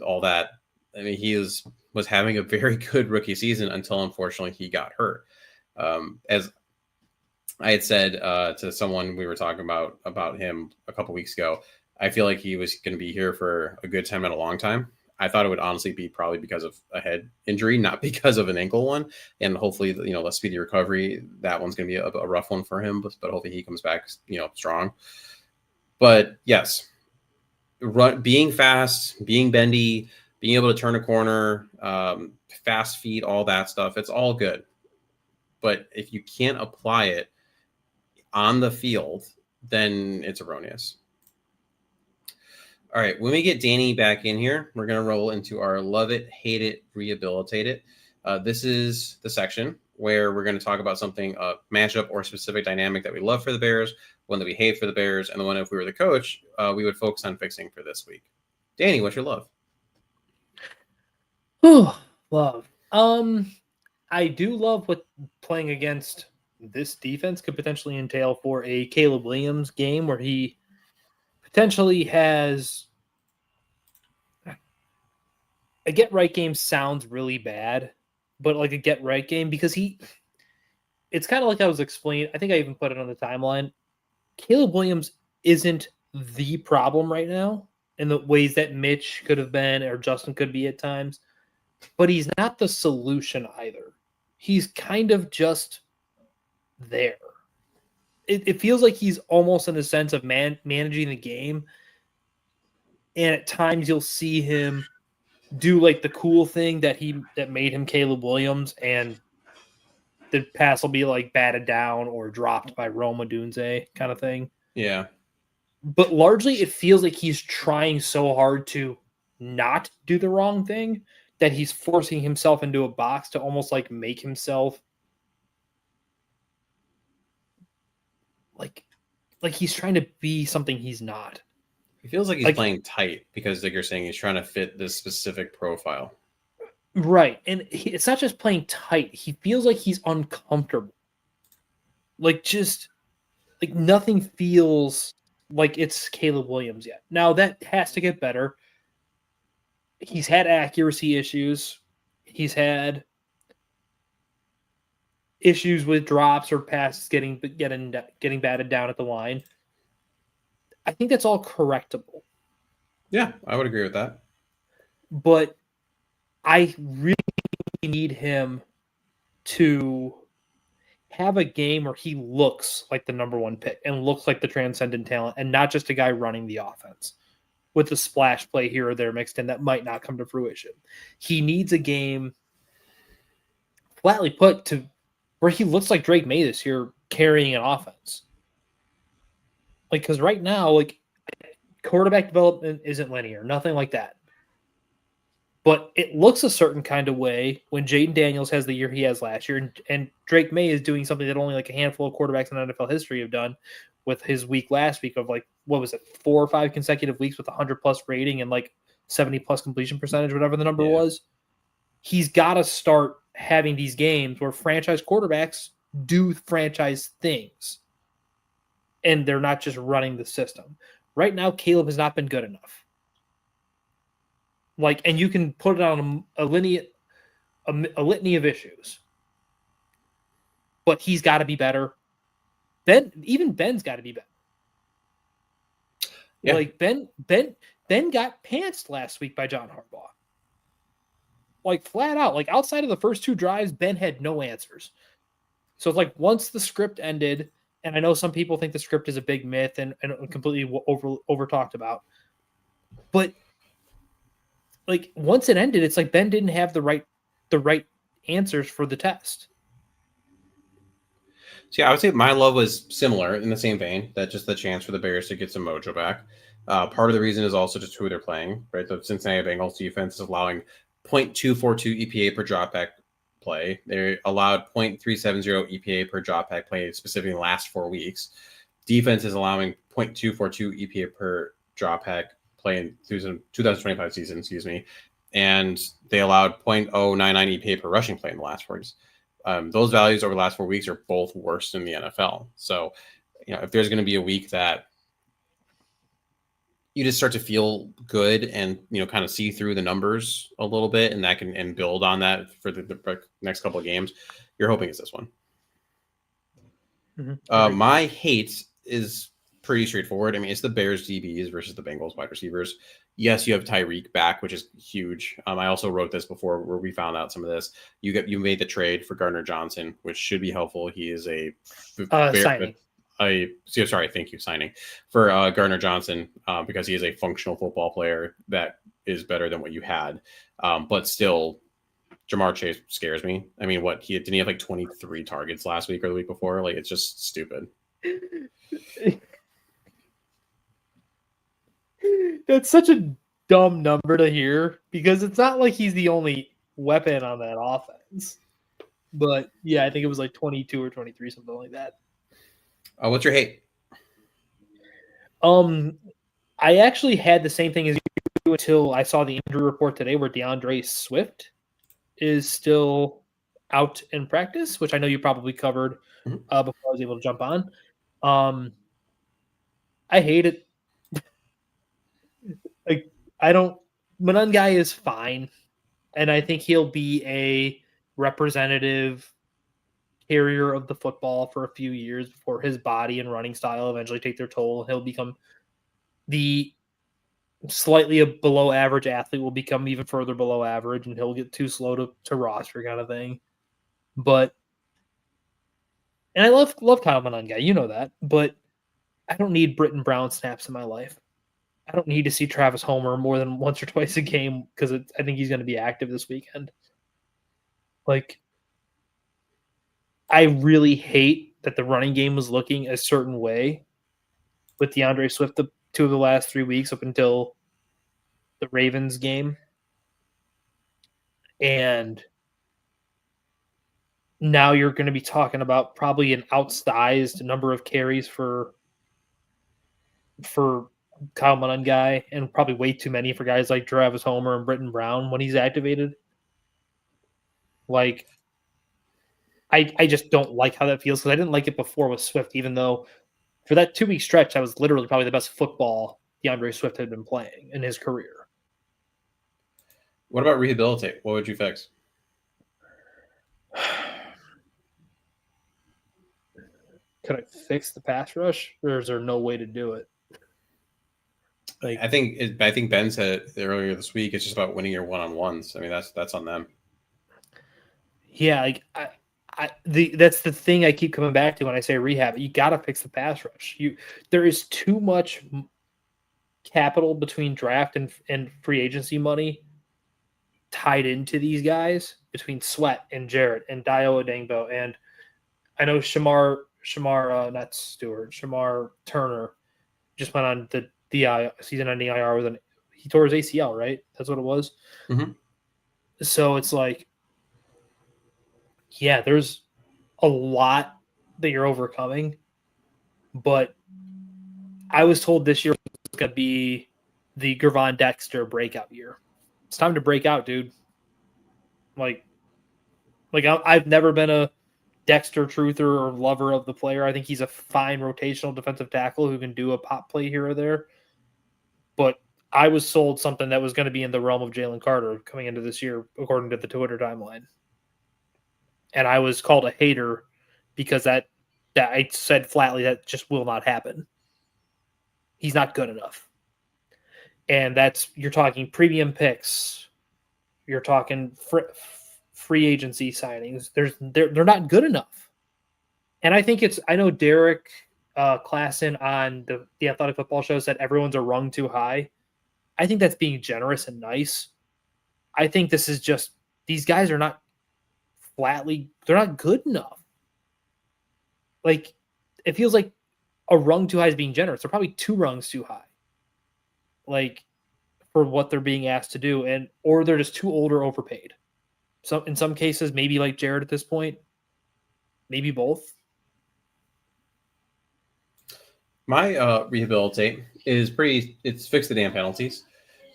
all that, I mean, he was having a very good rookie season until unfortunately he got hurt. As I had said to someone we were talking about him a couple weeks ago, I feel like he was going to be here for a good time and a long time. I thought it would honestly be probably because of a head injury, not because of an ankle one. And hopefully, the speedy recovery, that one's going to be a rough one for him, but hopefully he comes back, strong. But yes, being fast, being bendy, being able to turn a corner, fast feet, all that stuff, it's all good. But if you can't apply it on the field, then it's erroneous. All right, when we get Danny back in here, we're going to roll into our love it, hate it, rehabilitate it. This is the section where we're going to talk about something, a matchup or specific dynamic that we love for the Bears, one that we hate for the Bears, and the one if we were the coach, we would focus on fixing for this week. Danny, what's your love? Love. I do love what playing against this defense could potentially entail for a Caleb Williams game where he potentially has a get right game. Sounds really bad, but like a get right game because it's kind of like I was explaining. I think I even put it on the timeline. Caleb Williams isn't the problem right now in the ways that Mitch could have been or Justin could be at times, but he's not the solution either. He's kind of just there. It feels like he's almost in a sense of managing the game. And at times you'll see him do like the cool thing that made him Caleb Williams, and the pass will be like batted down or dropped by Roma Dunze kind of thing. Yeah. But largely it feels like he's trying so hard to not do the wrong thing that he's forcing himself into a box to almost like make himself like he's trying to be something he's not. He feels like he's playing tight because, like you're saying, he's trying to fit this specific profile. Right. And it's not just playing tight. He feels like he's uncomfortable. Like just like nothing feels like it's Caleb Williams yet. Now that has to get better. He's had accuracy issues. He's had issues with drops or passes getting batted down at the line. I think that's all correctable. Yeah, I would agree with that. But I really need him to have a game where he looks like the number one pick and looks like the transcendent talent and not just a guy running the offense with a splash play here or there mixed in that might not come to fruition. He needs a game, flatly put, to where he looks like Drake May this year carrying an offense. Like, because right now, like, quarterback development isn't linear, nothing like that. But it looks a certain kind of way when Jaden Daniels has the year he has last year, and Drake May is doing something that only like a handful of quarterbacks in NFL history have done with his week last week of like, what was it, 4 or 5 consecutive weeks with 100+ rating and like 70+ completion percentage, whatever the number was. He's got to start having these games where franchise quarterbacks do franchise things and they're not just running the system. Right now, Caleb has not been good enough. Like, and you can put it on a litany of issues, but he's got to be better. Even Ben's got to be better. Yeah. Like Ben got pantsed last week by John Harbaugh. Like flat out, like outside of the first 2 drives, Ben had no answers. So it's like once the script ended, and I know some people think the script is a big myth and completely over talked about, but like once it ended, it's like Ben didn't have the right answers for the test. So yeah, I would say my love was similar in the same vein, that just the chance for the Bears to get some mojo back. Part of the reason is also just who they're playing, right? The Cincinnati Bengals defense is allowing 0.242 EPA per dropback play. They allowed 0.370 EPA per dropback play specifically in the last 4 weeks. Defense is allowing 0.242 EPA per dropback play in 2025 season, and they allowed 0.099 EPA per rushing play in the last 4 weeks. Those values over the last 4 weeks are both worse in the NFL. So, if there's going to be a week that you just start to feel good and, kind of see through the numbers a little bit, and that can build on that for the next couple of games, you're hoping it's this one. Mm-hmm. My hate is pretty straightforward. I mean, it's the Bears DBs versus the Bengals wide receivers. Yes, you have Tyreek back, which is huge. I also wrote this before where we found out some of this. You made the trade for Gardner Johnson, which should be helpful. He is signing for Gardner Johnson because he is a functional football player that is better than what you had. But still, Jamar Chase scares me. I mean, didn't he have like 23 targets last week or the week before? Like, it's just stupid. That's such a dumb number to hear because it's not like he's the only weapon on that offense. But yeah, I think it was like 22 or 23, something like that. What's your hate? I actually had the same thing as you until I saw the injury report today where DeAndre Swift is still out in practice, which I know you probably covered before I was able to jump on. I hate it. Like, I don't. Manungai is fine, and I think he'll be a representative carrier of the football for a few years before his body and running style eventually take their toll. He'll become the slightly below average athlete will become even further below average, and he'll get too slow to roster kind of thing. But and I love Kyle Manungai, you know that, but I don't need Britton Brown snaps in my life. I don't need to see Travis Homer more than once or twice a game because I think he's going to be active this weekend. Like, I really hate that the running game was looking a certain way with DeAndre Swift the 2 of the last 3 weeks up until the Ravens game. And now you're going to be talking about probably an outsized number of carries for Kyle Manungai and probably way too many for guys like Travis Homer and Britton Brown when he's activated. Like, I just don't like how that feels because I didn't like it before with Swift, even though for that 2-week stretch, that was literally probably the best football DeAndre Swift had been playing in his career. What about rehabilitate? What would you fix? Could I fix the pass rush, or is there no way to do it? Like, I think Ben said it earlier this week. It's just about winning your one-on-ones. I mean, that's on them. Yeah, like that's the thing I keep coming back to when I say rehab. You got to fix the pass rush. There is too much capital between draft and free agency money tied into these guys between Sweat and Jarrett and Dio Odengbo, and I know Shamar Turner just went on the DI season on IR he tore his ACL, right? That's what it was. Mm-hmm. So it's like, yeah, there's a lot that you're overcoming, but I was told this year was going to be the Gervon Dexter breakout year. It's time to break out, dude. Like I've never been a Dexter truther or lover of the player. I think he's a fine rotational defensive tackle who can do a pop play here or there. But I was sold something that was going to be in the realm of Jalen Carter coming into this year, according to the Twitter timeline. And I was called a hater because that I said flatly that just will not happen. He's not good enough. And you're talking premium picks. You're talking free agency signings. They're not good enough. And I think I know Derek Klassen on the Athletic Football Show said everyone's a rung too high. I think that's being generous and nice. I think this is just, these guys are not they're not good enough. Like, it feels like a rung too high is being generous. They're probably 2 rungs too high. Like, for what they're being asked to do, or they're just too old or overpaid. So in some cases, maybe like Jared at this point, maybe both. My rehabilitate is it's fix the damn penalties.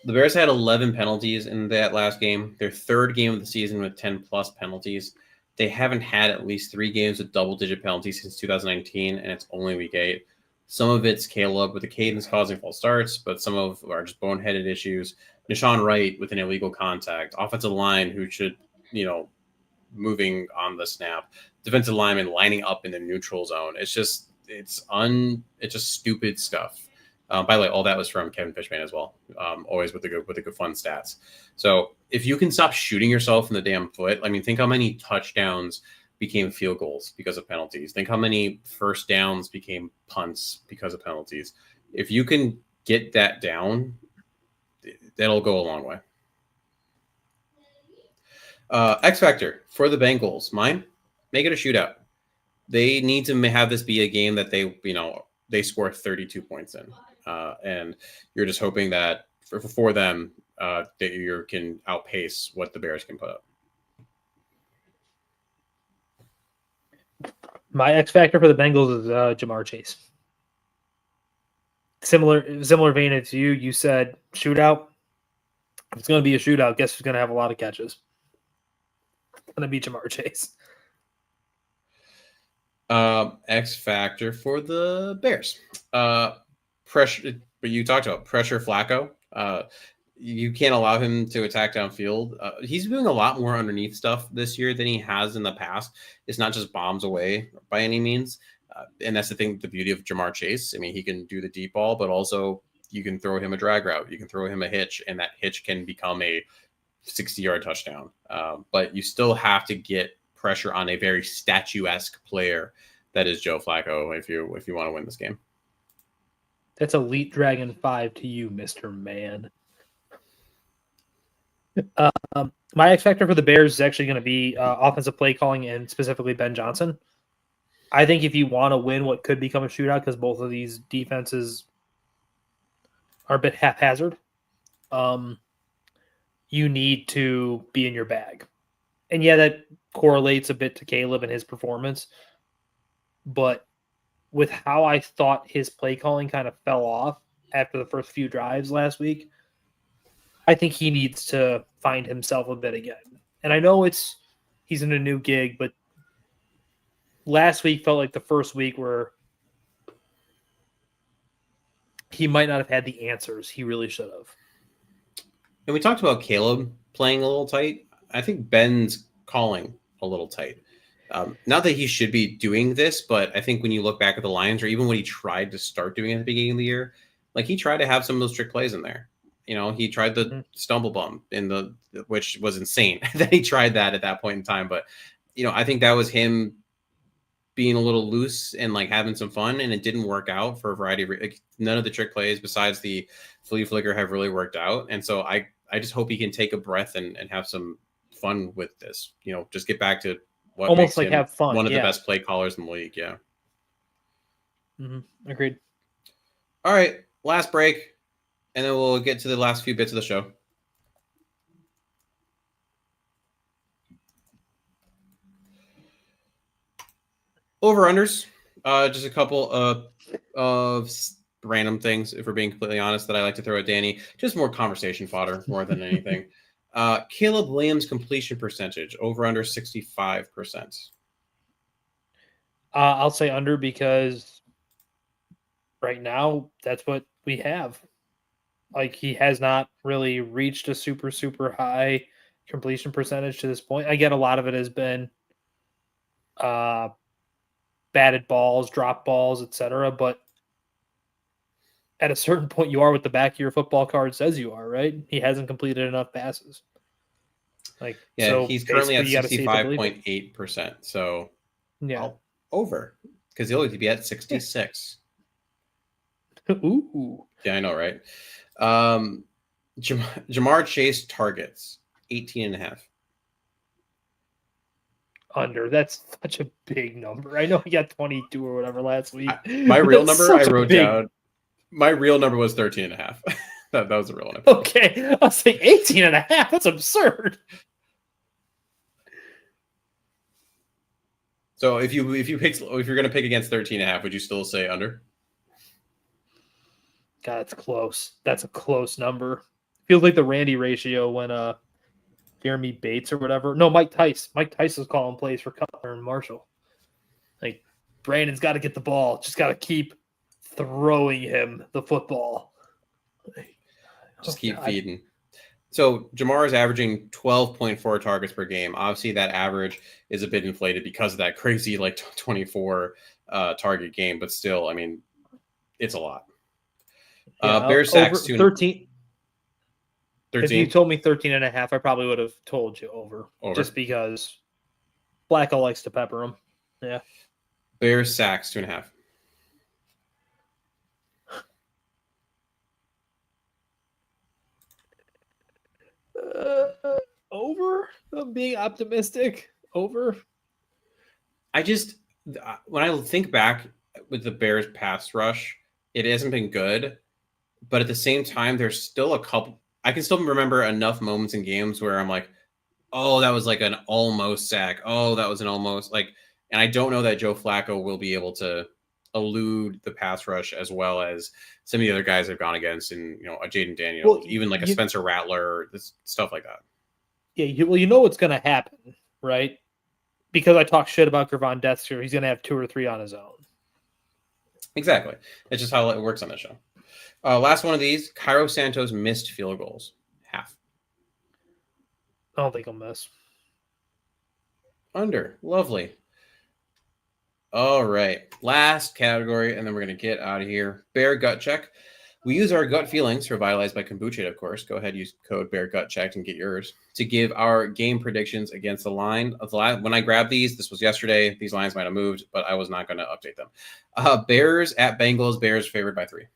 The Bears had 11 penalties in that last game, their 3rd game of the season with 10-plus penalties. They haven't had at least 3 games with double-digit penalties since 2019, and it's only week 8. Some of it's Caleb with the cadence causing false starts, but some of are just boneheaded issues. Nishan Wright with an illegal contact. Offensive line who should, moving on the snap. Defensive lineman lining up in the neutral zone. It's just stupid stuff. By the way, all that was from Kevin Fishman as well. Always with the good fun stats. So if you can stop shooting yourself in the damn foot, I mean, think how many touchdowns became field goals because of penalties. Think how many first downs became punts because of penalties. If you can get that down, that'll go a long way. X Factor for the Bengals. Mine, make it a shootout. They need to have this be a game that they score 32 points in. and you're just hoping that for them that you can outpace what the Bears can put up. My X factor for the Bengals is Jamar Chase. Similar vein as you. You said shootout. If it's going to be a shootout, guess who's going to have a lot of catches? It's going to be Jamar Chase. X factor for the Bears. Pressure, but you talked about pressure Flacco. You can't allow him to attack downfield. He's doing a lot more underneath stuff this year than he has in the past. It's not just bombs away by any means. And that's the thing, the beauty of Jamar Chase. I mean, he can do the deep ball, but also you can throw him a drag route. You can throw him a hitch, and that hitch can become a 60-yard touchdown. But you still have to get pressure on a very statuesque player that is Joe Flacco if you want to win this game. That's Elite Dragon 5 to you, Mr. Man. My X factor for the Bears is actually going to be offensive play calling and specifically Ben Johnson. I think if you want to win what could become a shootout, because both of these defenses are a bit haphazard, you need to be in your bag. And yeah, that correlates a bit to Caleb and his performance. But with how I thought his play calling kind of fell off after the first few drives last week, I think he needs to find himself a bit again. And I know he's in a new gig, but last week felt like the first week where he might not have had the answers he really should have. And we talked about Caleb playing a little tight. I think Ben's calling a little tight. Not that he should be doing this, but I think when you look back at the Lions, or even when he tried to start doing it at the beginning of the year, like he tried to have some of those trick plays in there. You know, he tried the stumble bump which was insane that he tried that at that point in time. But, you know, I think that was him being a little loose and like having some fun, and it didn't work out for a variety of like none of the trick plays besides the flea flicker have really worked out. And so I just hope he can take a breath and have some fun with this, you know, just get back to what almost makes like him have fun. one of the best play callers in the league. Yeah. Agreed. All right. Last break. And then we'll get to the last few bits of the show. Over-unders. Just a couple of random things, if we're being completely honest, that I like to throw at Danny. Just more conversation fodder more than anything. Caleb Williams completion percentage, over-under 65%. I'll say under because right now that's what we have. Like, he has not really reached a super, super high completion percentage to this point. I get a lot of it has been batted balls, drop balls, etc. But at a certain point, you are what the back of your football card says you are, right? He hasn't completed enough passes. Like, yeah, so he's currently at basically you gotta see it to believe it. 65.8%. So Yeah. over, because he'll be at 66. Ooh. Yeah, I know, right? Jamar Chase targets 18.5. Under. That's such a big number. I know he got 22 or whatever last week. My real That's number I such a wrote big- down. My real number was 13.5. that was a real number. Okay. I was like 18 and a half. That's absurd. So if you're gonna pick against 13.5, would you still say under? God, that's close. That's a close number. Feels like the Randy ratio when Jeremy Bates or whatever. No, Mike Tice. Mike Tice was calling plays for Cutler and Marshall. Like, Brandon's got to get the ball. Just got to keep throwing him the football. Just keep feeding. So Jamar is averaging 12.4 targets per game. Obviously, that average is a bit inflated because of that crazy 24 target game. But still, I mean, it's a lot. Bears sacks 13. 13. If you told me 13 and a half, I probably would have told you over. Just because Flacco likes to pepper him. Yeah. Bears sacks 2.5. Over? I'm being optimistic. Over? When I think back with the Bears pass rush, it hasn't been good. but at the same time, there's still a couple. I can still remember enough moments in games where I'm like, oh, that was like an almost sack. Oh, that was an almost like, and I don't know that Joe Flacco will be able to elude the pass rush as well as some of the other guys I've gone against, and a Jaden Daniels, Well, even like a Spencer Rattler, stuff like that. Yeah, you know what's going to happen, right? Because I talk shit about Gervon Dexter, he's going to have 2 or 3 on his own. Exactly. It's just how it works on this show. Last one of these, Cairo Santos missed field goals. Half. I don't think he'll miss. Under. Lovely. All right. Last category, and then we're going to get out of here. Bear gut check. We use our gut feelings, revitalized by kombucha, of course. Go ahead, use code Bear Gut Check and get yours to give our game predictions against the line. When I grabbed these, this was yesterday. These lines might have moved, but I was not going to update them. Bears at Bengals. Bears favored by 3.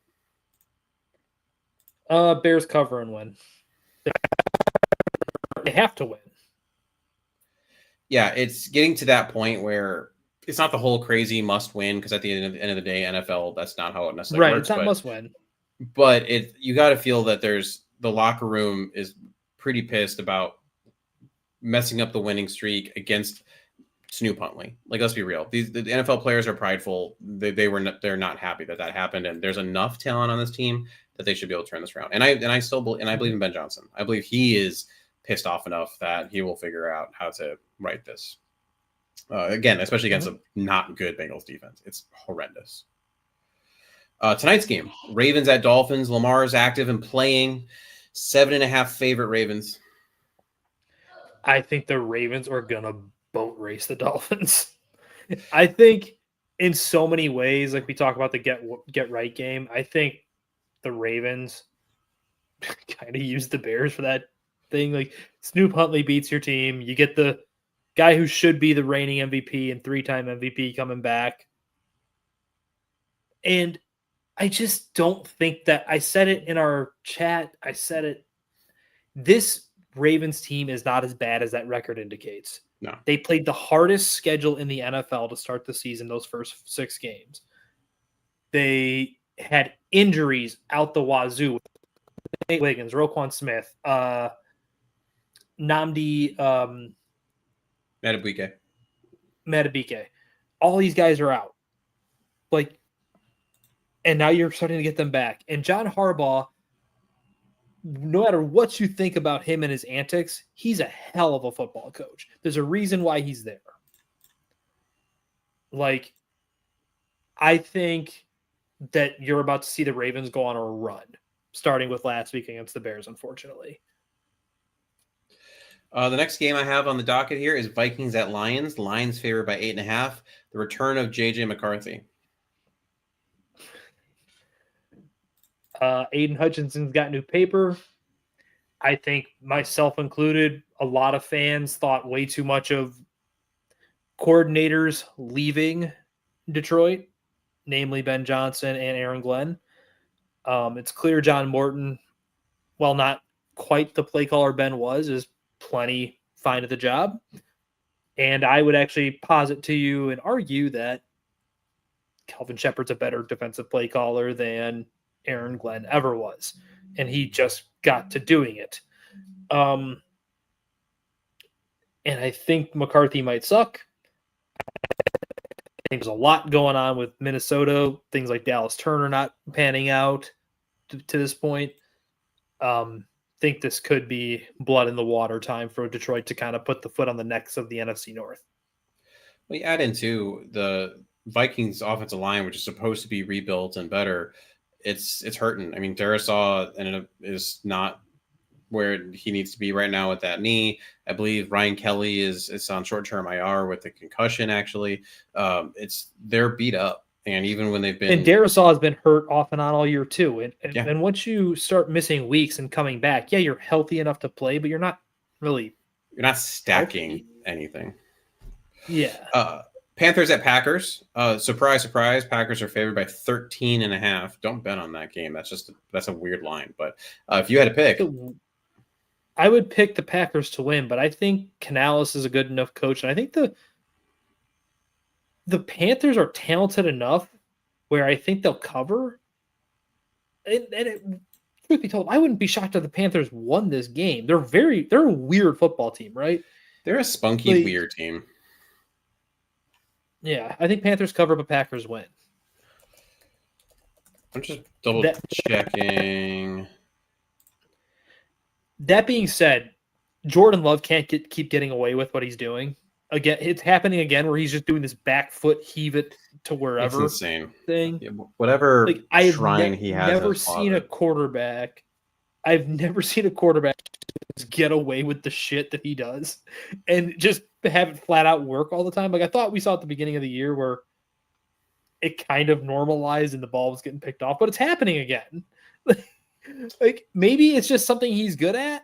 Bears cover and win. They have to win. Yeah, it's getting to that point where it's not the whole crazy must win, because at the end of the day, NFL, that's not how it necessarily works. It's not must win. But you got to feel that the locker room is pretty pissed about messing up the winning streak against Snoop Huntley. Like, let's be real. The NFL players are prideful. They're not happy that happened, and there's enough talent on this team that they should be able to turn this around. And I believe in Ben Johnson. I believe he is pissed off enough that he will figure out how to right this. Again, especially against a not good Bengals defense. It's horrendous. Tonight's game, Ravens at Dolphins. Lamar's active and playing. 7.5 favorite Ravens. I think the Ravens are going to boat race the Dolphins. I think in so many ways, like we talk about the get right game, I think the Ravens kind of use the Bears for that thing. Like, Snoop Huntley beats your team. You get the guy who should be the reigning MVP and 3-time MVP coming back. And I just don't think that, I said it in our chat. I said it. This Ravens team is not as bad as that record indicates. No. They played the hardest schedule in the NFL to start the season, those first 6 games. They had injuries out the wazoo. Nate Wiggins, Roquan Smith, Nnamdi Madubuike. All these guys are out. And now you're starting to get them back. And John Harbaugh, no matter what you think about him and his antics, he's a hell of a football coach. There's a reason why he's there. I think that you're about to see the Ravens go on a run, starting with last week against the Bears, unfortunately. The next game I have on the docket here is Vikings at Lions. Lions favored by 8.5. The return of J.J. McCarthy. Aiden Hutchinson's got new paper. I think, myself included, a lot of fans thought way too much of coordinators leaving Detroit, namely Ben Johnson and Aaron Glenn. It's clear John Morton, while not quite the play caller Ben was, is plenty fine at the job. And I would actually posit to you and argue that Calvin Shepard's a better defensive play caller than Aaron Glenn ever was. And he just got to doing it. And I think McCarthy might suck. I think there's a lot going on with Minnesota, things like Dallas Turner not panning out to this point. Think this could be blood in the water time for Detroit to kind of put the foot on the necks of the NFC North. We add into the Vikings offensive line, which is supposed to be rebuilt and better. It's hurting. I mean, Darisaw is not where he needs to be right now with that knee. I believe Ryan Kelly is on short-term IR with the concussion, actually. They're beat up. And even when they've been... And Darisaw has been hurt off and on all year, too. And once you start missing weeks and coming back, you're healthy enough to play, but you're not really... You're not stacking anything. Yeah. Panthers at Packers. Surprise, surprise. Packers are favored by 13.5. Don't bet on that game. That's a weird line. But if you had to pick... I would pick the Packers to win, but I think Canales is a good enough coach. And I think the Panthers are talented enough where I think they'll cover. truth be told, I wouldn't be shocked if the Panthers won this game. They're a weird football team, right? They're a spunky, Like, weird team. Yeah, I think Panthers cover, but Packers win. I'm just double checking. That being said, Jordan Love can't keep getting away with what he's doing. Again, it's happening again where he's just doing this back foot heave it to wherever It's insane thing. Yeah, whatever Like I've shrine he has. never seen a quarterback. I've never seen a quarterback just get away with the shit that he does and just have it flat out work all the time. Like I thought we saw at the beginning of the year where it kind of normalized and the ball was getting picked off, but it's happening again. Like maybe it's just something he's good at.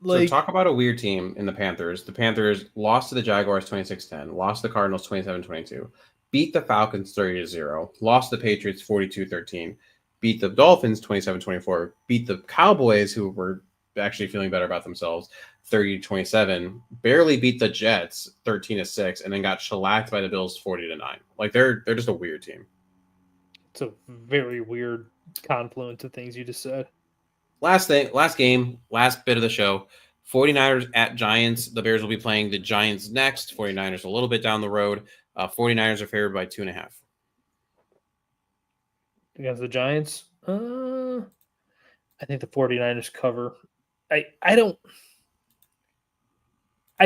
Like so talk about a weird team in the Panthers. The Panthers lost to the Jaguars 26-10, lost to the Cardinals 27-22, beat the Falcons 30-0, lost the Patriots 42-13, beat the Dolphins 27-24, beat the Cowboys, who were actually feeling better about themselves, 30-27, barely beat the Jets 13-6, and then got shellacked by the Bills 40-9. Like they're just a weird team. It's a very weird confluence of things you just said. Last game, last bit of the show. 49ers at Giants. The Bears will be playing the Giants next. 49ers a little bit down the road. 49ers are favored by 2.5. Against the Giants? I think the 49ers cover. I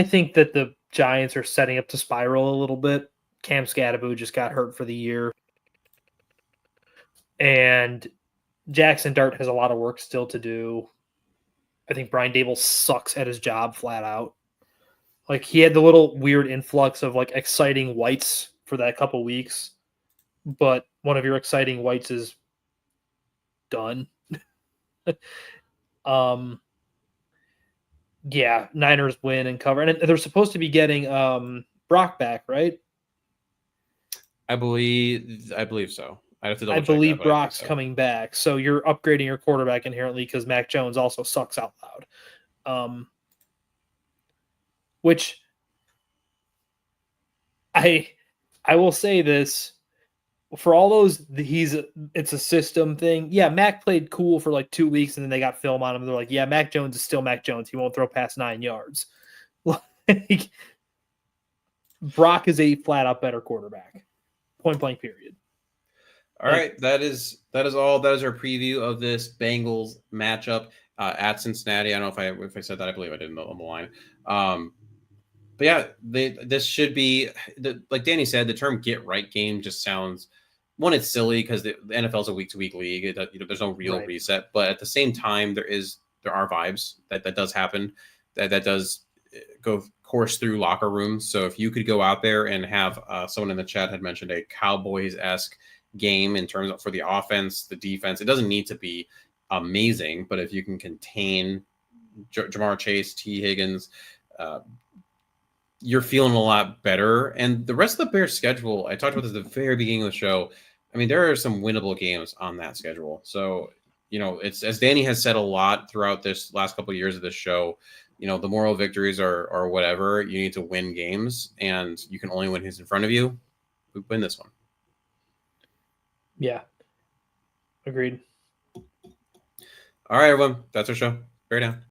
think that the Giants are setting up to spiral a little bit. Cam Scatterbo just got hurt for the year. And Jackson Dart has a lot of work still to do. I think Brian Dable sucks at his job flat out. Like he had the little weird influx of like exciting whites for that couple weeks, but one of your exciting whites is done. Yeah, Niners win and cover. And they're supposed to be getting Brock back, right? I believe so. I have to double I check believe that, Brock's so. coming back. So you're upgrading your quarterback inherently because Mac Jones also sucks out loud. Which I will say this for all those it's a system thing. Yeah, Mac played cool for like 2 weeks and then they got film on him. They're like, yeah, Mac Jones is still Mac Jones. He won't throw past 9 yards. Like, Brock is a flat out better quarterback. Point blank period. All right, that is all. That is our preview of this Bengals matchup at Cincinnati. I don't know if I said that. I believe I did on the line. But yeah, this should be like Danny said. The term "get right" game just sounds one. It's silly because the NFL is a week-to-week league. There's no real reset. But at the same time, there are vibes that does happen. That does go course through locker rooms. So if you could go out there and have someone in the chat had mentioned a Cowboys-esque game in terms of for the offense, the defense, it doesn't need to be amazing, but if you can contain Jamar Chase, T. Higgins, you're feeling a lot better. And the rest of the Bears schedule, I talked about this at the very beginning of the show. I mean, there are some winnable games on that schedule. So, it's as Danny has said a lot throughout this last couple of years of this show, the moral victories are whatever. You need to win games, and you can only win who's in front of you. We win this one. Yeah. Agreed. All right, everyone. That's our show. Bear down.